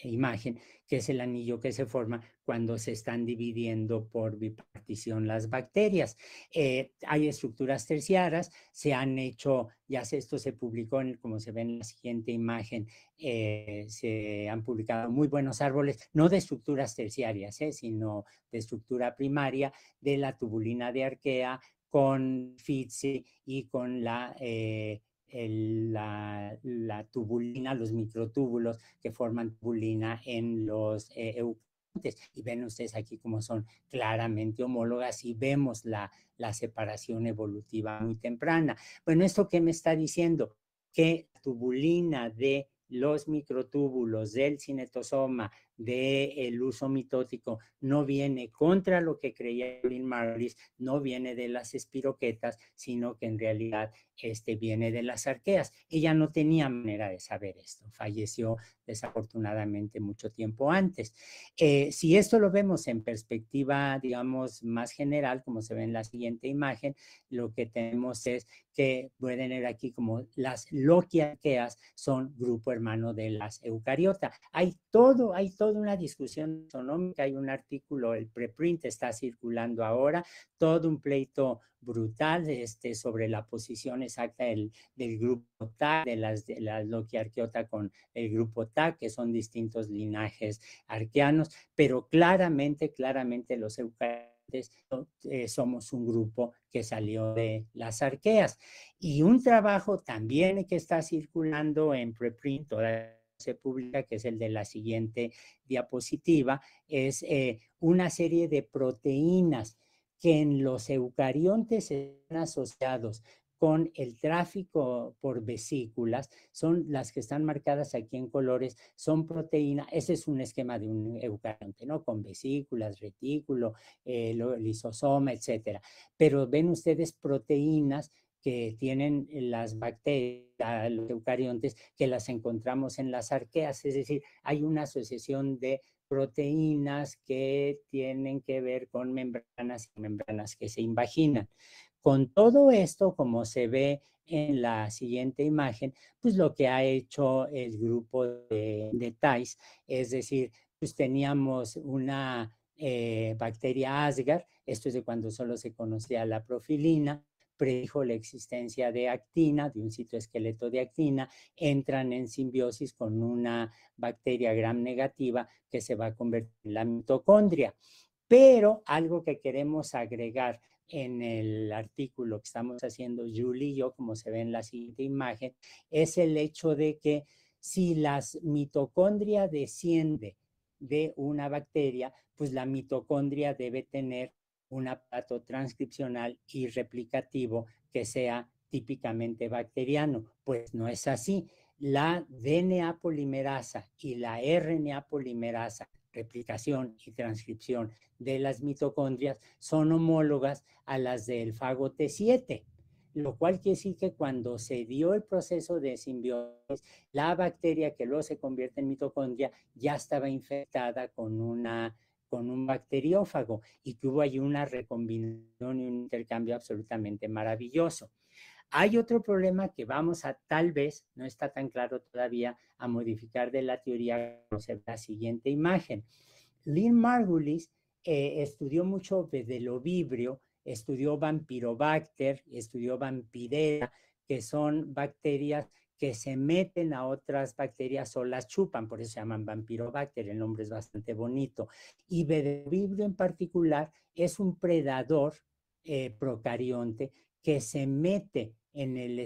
imagen, que es el anillo que se forma cuando se están dividiendo por bipartición las bacterias. Hay estructuras terciarias, se han hecho, esto se publicó, como se ve en la siguiente imagen, se han publicado muy buenos árboles, no de estructuras terciarias, sino de estructura primaria, de la tubulina de arquea con FITSI y con la tubulina, los microtúbulos que forman tubulina en los eucariontes. Y ven ustedes aquí cómo son claramente homólogas y vemos la separación evolutiva muy temprana. Bueno, ¿esto qué me está diciendo? Que la tubulina de los microtúbulos del cinetosoma del uso mitótico no viene contra lo que creía Lynn Margulis, no viene de las espiroquetas, sino que en realidad viene de las arqueas. Ella no tenía manera de saber esto, falleció desafortunadamente mucho tiempo antes. Si esto lo vemos en perspectiva, digamos, más general, como se ve en la siguiente imagen, lo que tenemos es que pueden ver aquí como las loquiarqueas son grupo hermano de las eucariotas. Hay todo toda una discusión taxonómica, hay un artículo, el preprint está circulando ahora, todo un pleito brutal sobre la posición exacta del grupo TAC, de la Loquiarqueota con el grupo TAC, que son distintos linajes arqueanos, pero claramente los eucariontes somos un grupo que salió de las arqueas. Y un trabajo también que está circulando en preprint, todavía se publica, que es el de la siguiente diapositiva, es una serie de proteínas que en los eucariontes están asociados con el tráfico por vesículas, son las que están marcadas aquí en colores, son proteínas, ese es un esquema de un eucarionte, ¿no? Con vesículas, retículo, lisosoma, etcétera. Pero ven ustedes proteínas que tienen las bacterias, los eucariontes, que las encontramos en las arqueas, es decir, hay una asociación de proteínas que tienen que ver con membranas y membranas que se invaginan. Con todo esto, como se ve en la siguiente imagen, pues lo que ha hecho el grupo de TAIS, es decir, pues teníamos una bacteria Asgar, esto es de cuando solo se conocía la profilina, predijo la existencia de actina, de un citoesqueleto de actina, entran en simbiosis con una bacteria gram negativa que se va a convertir en la mitocondria. Pero algo que queremos agregar en el artículo que estamos haciendo Julie y yo, como se ve en la siguiente imagen, es el hecho de que si la mitocondria desciende de una bacteria, pues la mitocondria debe tener un aparato transcripcional y replicativo que sea típicamente bacteriano. Pues no es así. La DNA polimerasa y la RNA polimerasa, replicación y transcripción de las mitocondrias, son homólogas a las del fago T7, lo cual quiere decir que cuando se dio el proceso de simbiosis, la bacteria que luego se convierte en mitocondria ya estaba infectada con un bacteriófago y que hubo ahí una recombinación y un intercambio absolutamente maravilloso. Hay otro problema que vamos a, tal vez, no está tan claro todavía, a modificar de la teoría, como se ve la siguiente imagen. Lynn Margulis estudió mucho Bedelobibrio, estudió Vampirobacter, estudió Vampirella, que son bacterias que se meten a otras bacterias o las chupan, por eso se llaman Vampirobacter, el nombre es bastante bonito. Y Bedelobibrio en particular es un predador procarionte que se mete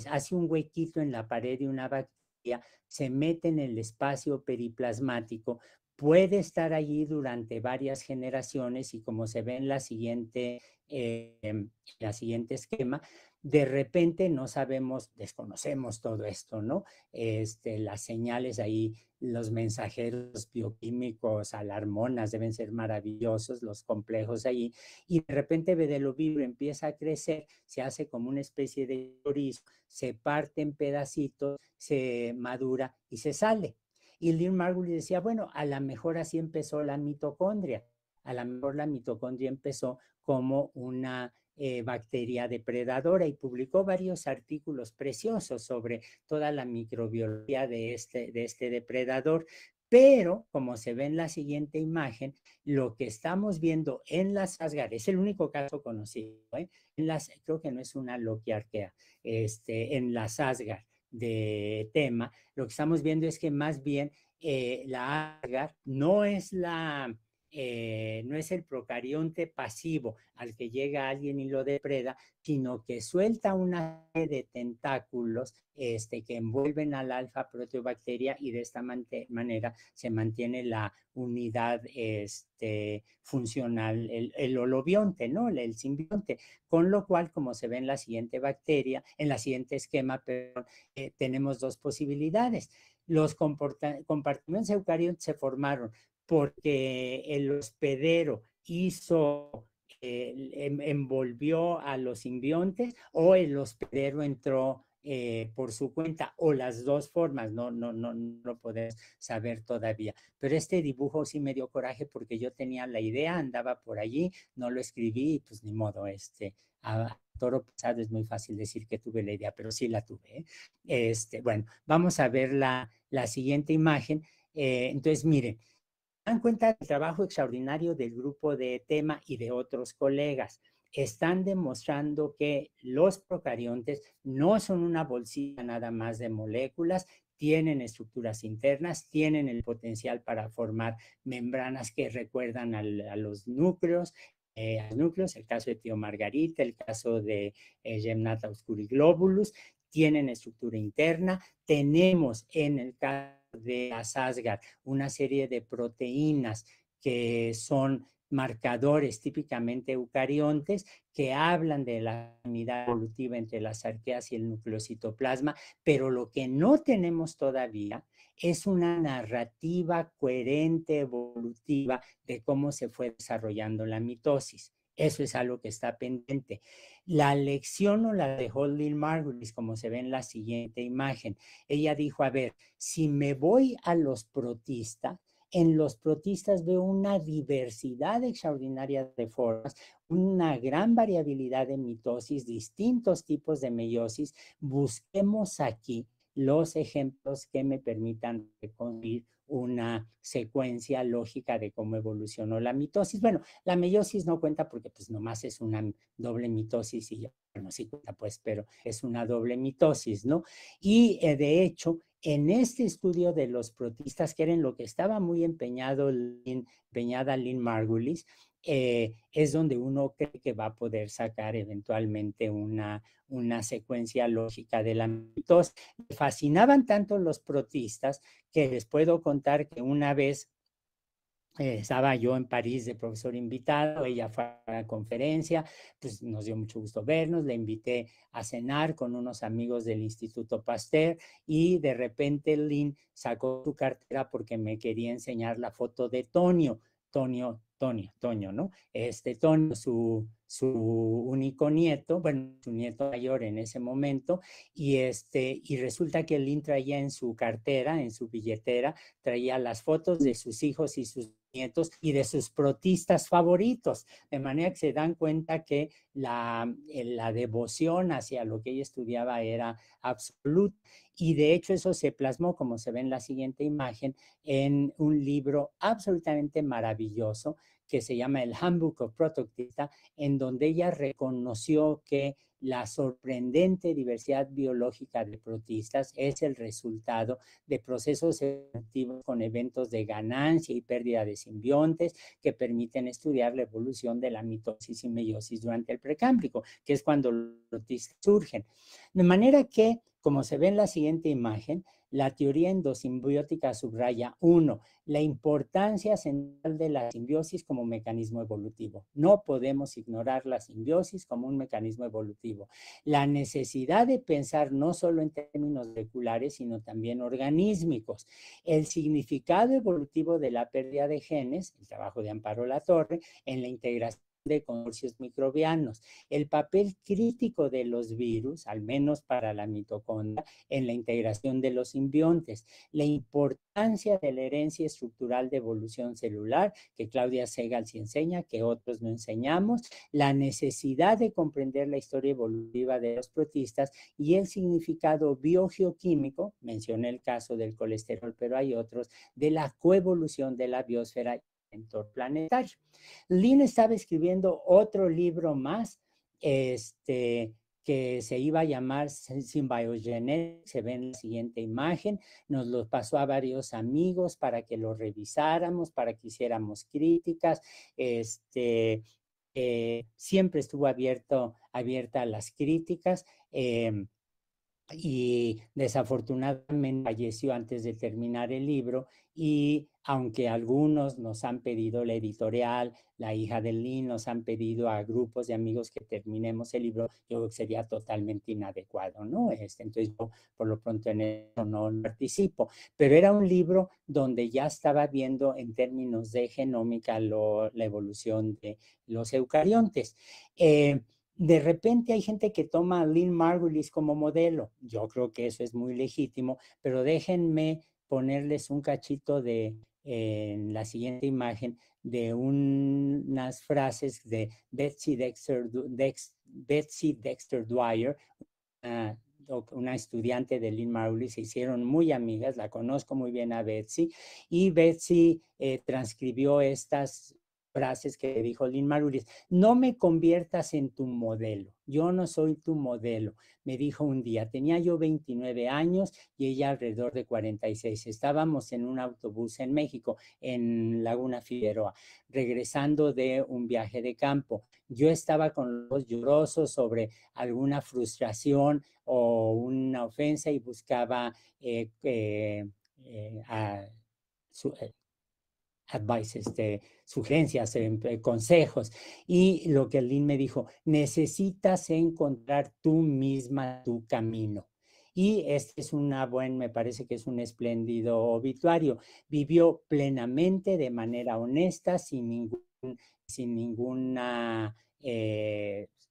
hace un huequito en la pared de una bacteria, se mete en el espacio periplasmático, puede estar allí durante varias generaciones y como se ve en la siguiente esquema, de repente no sabemos, desconocemos todo esto, ¿no? Las señales ahí, los mensajeros bioquímicos, alarmonas deben ser maravillosos, los complejos ahí, y de repente Bedelobibrio empieza a crecer, se hace como una especie de chorizo, se parte en pedacitos, se madura y se sale. Y Lynn Margulis decía, bueno, a lo mejor así empezó la mitocondria. A lo mejor la mitocondria empezó como una bacteria depredadora y publicó varios artículos preciosos sobre toda la microbiología de este depredador. Pero, como se ve en la siguiente imagen, lo que estamos viendo en las Asgar, es el único caso conocido, creo que no es una loquiarquea, en las Asgar de tema, lo que estamos viendo es que más bien la agar no es no es el procarionte pasivo al que llega alguien y lo depreda, sino que suelta una serie de tentáculos que envuelven al alfa proteobacteria y de esta manera se mantiene la unidad funcional, el holobionte, ¿no? El simbionte, con lo cual, como se ve en la siguiente bacteria, en la siguiente esquema, perdón, tenemos dos posibilidades. Los compartimentos eucariontes se formaron porque el hospedero envolvió a los simbiontes o el hospedero entró por su cuenta o las dos formas, no lo podemos saber todavía. Pero este dibujo sí me dio coraje porque yo tenía la idea, andaba por allí, no lo escribí y pues ni modo, a toro pasado es muy fácil decir que tuve la idea, pero sí la tuve. Bueno, vamos a ver la siguiente imagen. Entonces, miren, dan cuenta del trabajo extraordinario del grupo de Tema y de otros colegas. Están demostrando que los procariontes no son una bolsita nada más de moléculas, tienen estructuras internas, tienen el potencial para formar membranas que recuerdan a los núcleos, el caso de Tío Margarita, el caso de Gemnata oscuriglobulus, tienen estructura interna. Tenemos en el caso de Asasgar una serie de proteínas que son marcadores típicamente eucariontes que hablan de la unidad evolutiva entre las arqueas y el nucleocitoplasma, pero lo que no tenemos todavía es una narrativa coherente, evolutiva, de cómo se fue desarrollando la mitosis. Eso es algo que está pendiente. La lección no la dejó Lynn Margulis, como se ve en la siguiente imagen. Ella dijo, a ver, si me voy a los protistas, en los protistas veo una diversidad extraordinaria de formas, una gran variabilidad de mitosis, distintos tipos de meiosis. Busquemos aquí los ejemplos que me permitan reconstruir una secuencia lógica de cómo evolucionó la mitosis. Bueno, la meiosis no cuenta porque pues nomás es una doble mitosis y ya, bueno, sí cuenta pues, pero es una doble mitosis, ¿no? Y de hecho, en este estudio de los protistas, que era en lo que estaba muy empeñada Lynn Margulis, es donde uno cree que va a poder sacar eventualmente una secuencia lógica de la mitosis. Me fascinaban tanto los protistas que les puedo contar que una vez estaba yo en París de profesor invitado, ella fue a la conferencia, pues nos dio mucho gusto vernos, le invité a cenar con unos amigos del Instituto Pasteur y de repente Lynn sacó su cartera porque me quería enseñar la foto de Toño, ¿no? Toño, su único nieto, bueno, su nieto mayor en ese momento, y resulta que Lynn traía en su cartera, en su billetera, traía las fotos de sus hijos y sus nietos y de sus protistas favoritos, de manera que se dan cuenta que la devoción hacia lo que ella estudiaba era absoluta. Y de hecho eso se plasmó, como se ve en la siguiente imagen, en un libro absolutamente maravilloso que se llama el Handbook of Protoctista, en donde ella reconoció que la sorprendente diversidad biológica de protistas es el resultado de procesos evolutivos con eventos de ganancia y pérdida de simbiontes que permiten estudiar la evolución de la mitosis y meiosis durante el precámbrico, que es cuando los protistas surgen. De manera que, como se ve en la siguiente imagen, la teoría endosimbiótica subraya, uno, la importancia central de la simbiosis como mecanismo evolutivo. No podemos ignorar la simbiosis como un mecanismo evolutivo. La necesidad de pensar no solo en términos moleculares, sino también organísmicos. El significado evolutivo de la pérdida de genes, el trabajo de Amparo Latorre, en la integración de consorcios microbianos, el papel crítico de los virus, al menos para la mitocondria, en la integración de los simbiontes, la importancia de la herencia estructural de evolución celular, que Claudia Segal sí enseña, que otros no enseñamos, la necesidad de comprender la historia evolutiva de los protistas y el significado biogeoquímico, mencioné el caso del colesterol, pero hay otros, de la coevolución de la biosfera y el entorno planetario. Lynn estaba escribiendo otro libro más, que se iba a llamar Symbiogenetics, se ve en la siguiente imagen, nos lo pasó a varios amigos para que lo revisáramos, para que hiciéramos críticas, siempre estuvo abierta a las críticas, y desafortunadamente falleció antes de terminar el libro y aunque algunos nos han pedido la editorial, la hija de Lynn nos han pedido a grupos de amigos que terminemos el libro, yo creo que sería totalmente inadecuado, ¿no? Entonces yo por lo pronto en eso no participo, pero era un libro donde ya estaba viendo en términos de genómica la evolución de los eucariontes. De repente hay gente que toma a Lynn Margulis como modelo. Yo creo que eso es muy legítimo, pero déjenme ponerles un cachito en la siguiente imagen de unas frases de Betsy Dexter Dwyer, una estudiante de Lynn Margulis, se hicieron muy amigas, la conozco muy bien a Betsy, y Betsy transcribió estas frases que dijo Lynn Margulis: no me conviertas en tu modelo, yo no soy tu modelo, me dijo un día, tenía yo 29 años y ella alrededor de 46, estábamos en un autobús en México, en Laguna Figueroa, regresando de un viaje de campo. Yo estaba con los llorosos sobre alguna frustración o una ofensa y buscaba a, su, advice, sugerencias, consejos. Y lo que Lynn me dijo: necesitas encontrar tú misma tu camino. Y este es me parece que es un espléndido obituario. Vivió plenamente, de manera honesta, sin ninguna,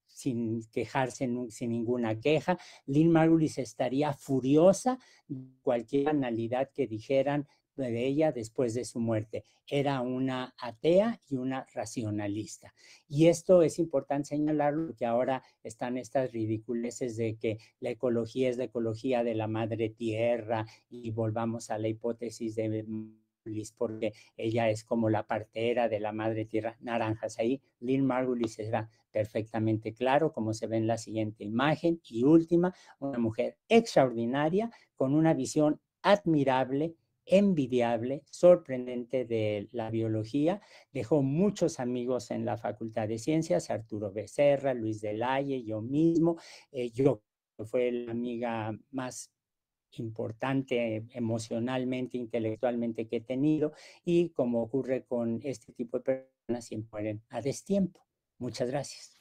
sin quejarse, sin ninguna queja. Lynn Margulis estaría furiosa de cualquier banalidad que dijeran de ella después de su muerte. Era una atea y una racionalista. Y esto es importante señalarlo, porque ahora están estas ridiculeces de que la ecología es la ecología de la madre tierra, y volvamos a la hipótesis de Margulis, porque ella es como la partera de la madre tierra. Naranjas. Ahí Lynn Margulis era perfectamente claro, como se ve en la siguiente imagen. Y última, una mujer extraordinaria, con una visión admirable, envidiable, sorprendente de la biología. Dejó muchos amigos en la Facultad de Ciencias: Arturo Becerra, Luis Delaye, yo mismo. Yo fue la amiga más importante emocionalmente, intelectualmente, que he tenido, y como ocurre con este tipo de personas, siempre mueren a destiempo. Muchas gracias.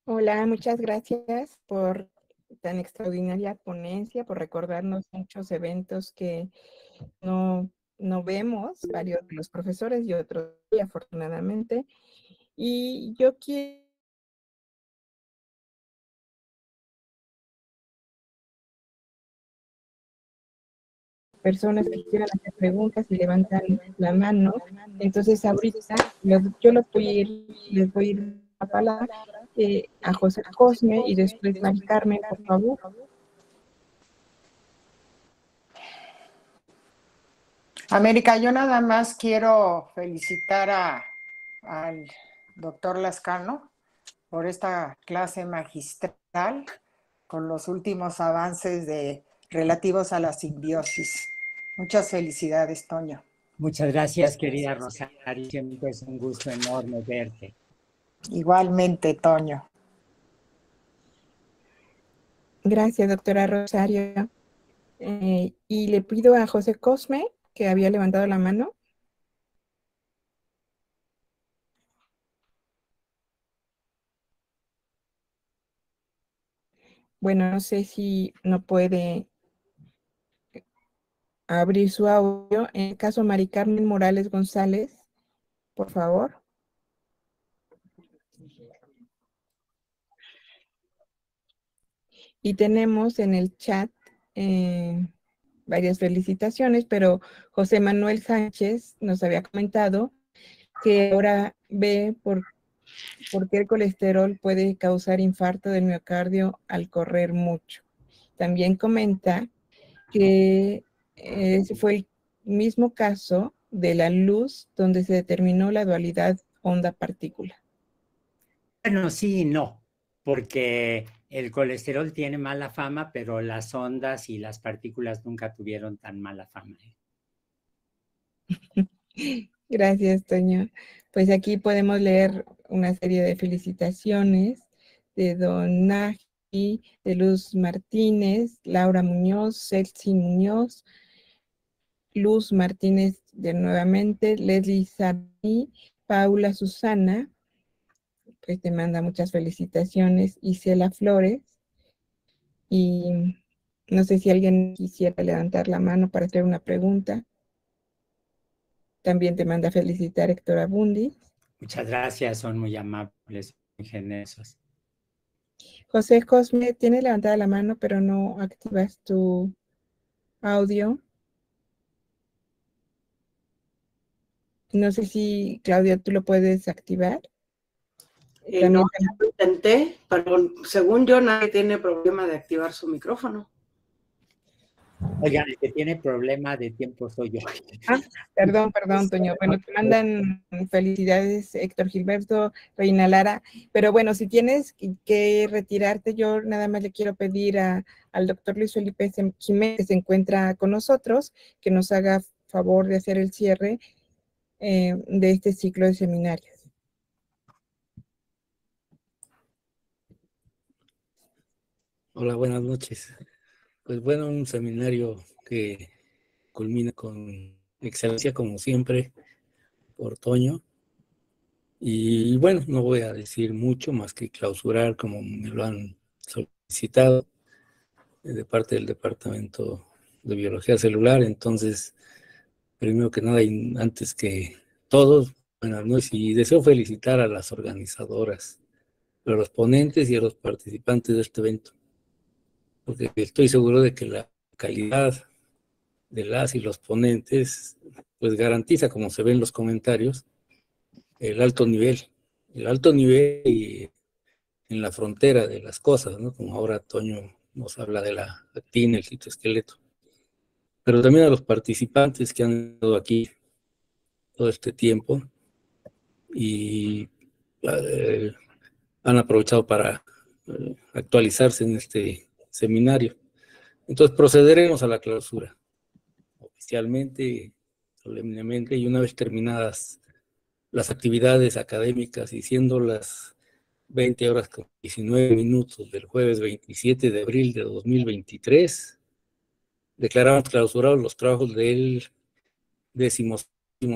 Hola, muchas gracias por tan extraordinaria ponencia, por recordarnos muchos eventos que no vemos, varios de los profesores y otros, afortunadamente. Y yo quiero personas que quieran hacer preguntas y levantan la mano. Entonces, ahorita yo les voy a ir la palabra a José Cosme y después Mari Carmen, por favor. América, yo nada más quiero felicitar al doctor Lascano por esta clase magistral con los últimos avances relativos a la simbiosis. Muchas felicidades, Toño. Muchas gracias, querida Rosario. Siempre es un gusto enorme verte. Igualmente, Toño. Gracias, doctora Rosario. Y le pido a José Cosme, que había levantado la mano. Bueno, no sé si no puede abrir su audio. En el caso, Mari Carmen Morales González, por favor. Y tenemos en el chat varias felicitaciones, pero José Manuel Sánchez nos había comentado que ahora ve por qué el colesterol puede causar infarto del miocardio al correr mucho. También comenta que ese fue el mismo caso de la luz donde se determinó la dualidad onda-partícula. Bueno, sí y no, porque el colesterol tiene mala fama, pero las ondas y las partículas nunca tuvieron tan mala fama. Gracias, Toño. Pues aquí podemos leer una serie de felicitaciones de Don Nagy, de Luz Martínez, Laura Muñoz, Celsi Muñoz, Luz Martínez de nuevamente, Leslie Sarni, Paula Susana, pues te manda muchas felicitaciones, Isela Flores, y no sé si alguien quisiera levantar la mano para hacer una pregunta. También te manda felicitar Héctor Abundi. Muchas gracias, son muy amables, muy generosos. José Cosme, tienes levantada la mano, pero no activas tu audio. No sé si, Claudia, tú lo puedes activar. También No, ya lo intenté, pero según yo nadie tiene problema de activar su micrófono. Oigan, el que tiene problema de tiempo soy yo. Perdón, Toño. Bueno, te mandan felicidades Héctor Gilberto, Reina Lara, pero bueno, si tienes que retirarte, yo nada más le quiero pedir al doctor Luis Felipe Jiménez, que se encuentra con nosotros, que nos haga favor de hacer el cierre de este ciclo de seminarios. Hola, buenas noches. Pues bueno, un seminario que culmina con excelencia como siempre por Toño. Y bueno, no voy a decir mucho más que clausurar como me lo han solicitado de parte del Departamento de Biología Celular. Entonces, primero que nada y antes que todo, buenas noches y deseo felicitar a las organizadoras, a los ponentes y a los participantes de este evento, porque estoy seguro de que la calidad de las y los ponentes pues garantiza, como se ve en los comentarios, el alto nivel y en la frontera de las cosas, ¿no? Como ahora Toño nos habla de la actina, el citoesqueleto, pero también a los participantes que han estado aquí todo este tiempo y han aprovechado para actualizarse en este seminario. Entonces procederemos a la clausura, oficialmente, solemnemente, y una vez terminadas las actividades académicas y siendo las 20 horas con 19 minutos del jueves 27 de abril de 2023, declaramos clausurados los trabajos del 10º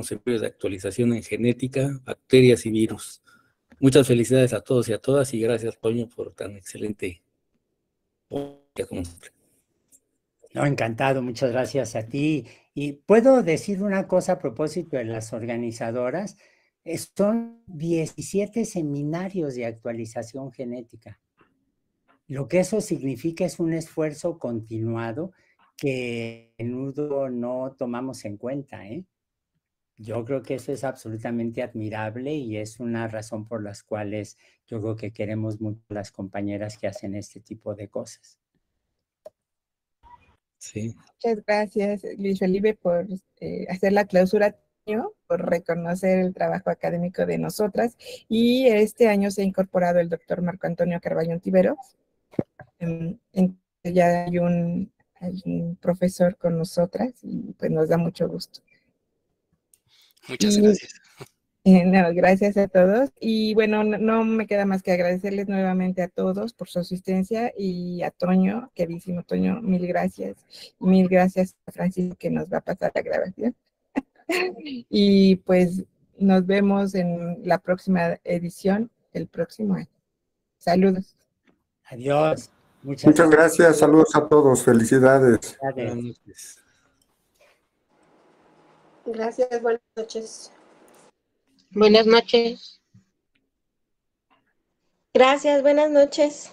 seminario de actualización en genética, bacterias y virus. Muchas felicidades a todos y a todas y gracias, Toño, por tan excelente día como siempre. No, encantado, muchas gracias a ti. Y puedo decir una cosa a propósito de las organizadoras. Son 17 seminarios de actualización genética. Lo que eso significa es un esfuerzo continuado que a menudo no tomamos en cuenta, ¿eh? Yo creo que eso es absolutamente admirable y es una razón por las cuales yo creo que queremos mucho a las compañeras que hacen este tipo de cosas. Sí. Muchas gracias, Luis Felipe, por hacer la clausura, por reconocer el trabajo académico de nosotras. Y este año se ha incorporado el doctor Marco Antonio Carballo Ontiveros. Ya hay un profesor con nosotras y pues nos da mucho gusto. Muchas gracias. No, gracias a todos. Y bueno, no me queda más que agradecerles nuevamente a todos por su asistencia y a Toño, queridísimo Toño, mil gracias. Mil gracias a Francisco que nos va a pasar la grabación. Y pues nos vemos en la próxima edición el próximo año. Saludos. Adiós. Muchas gracias. Saludos a todos. Felicidades. Buenas noches. Gracias, buenas noches. Buenas noches. Gracias, buenas noches.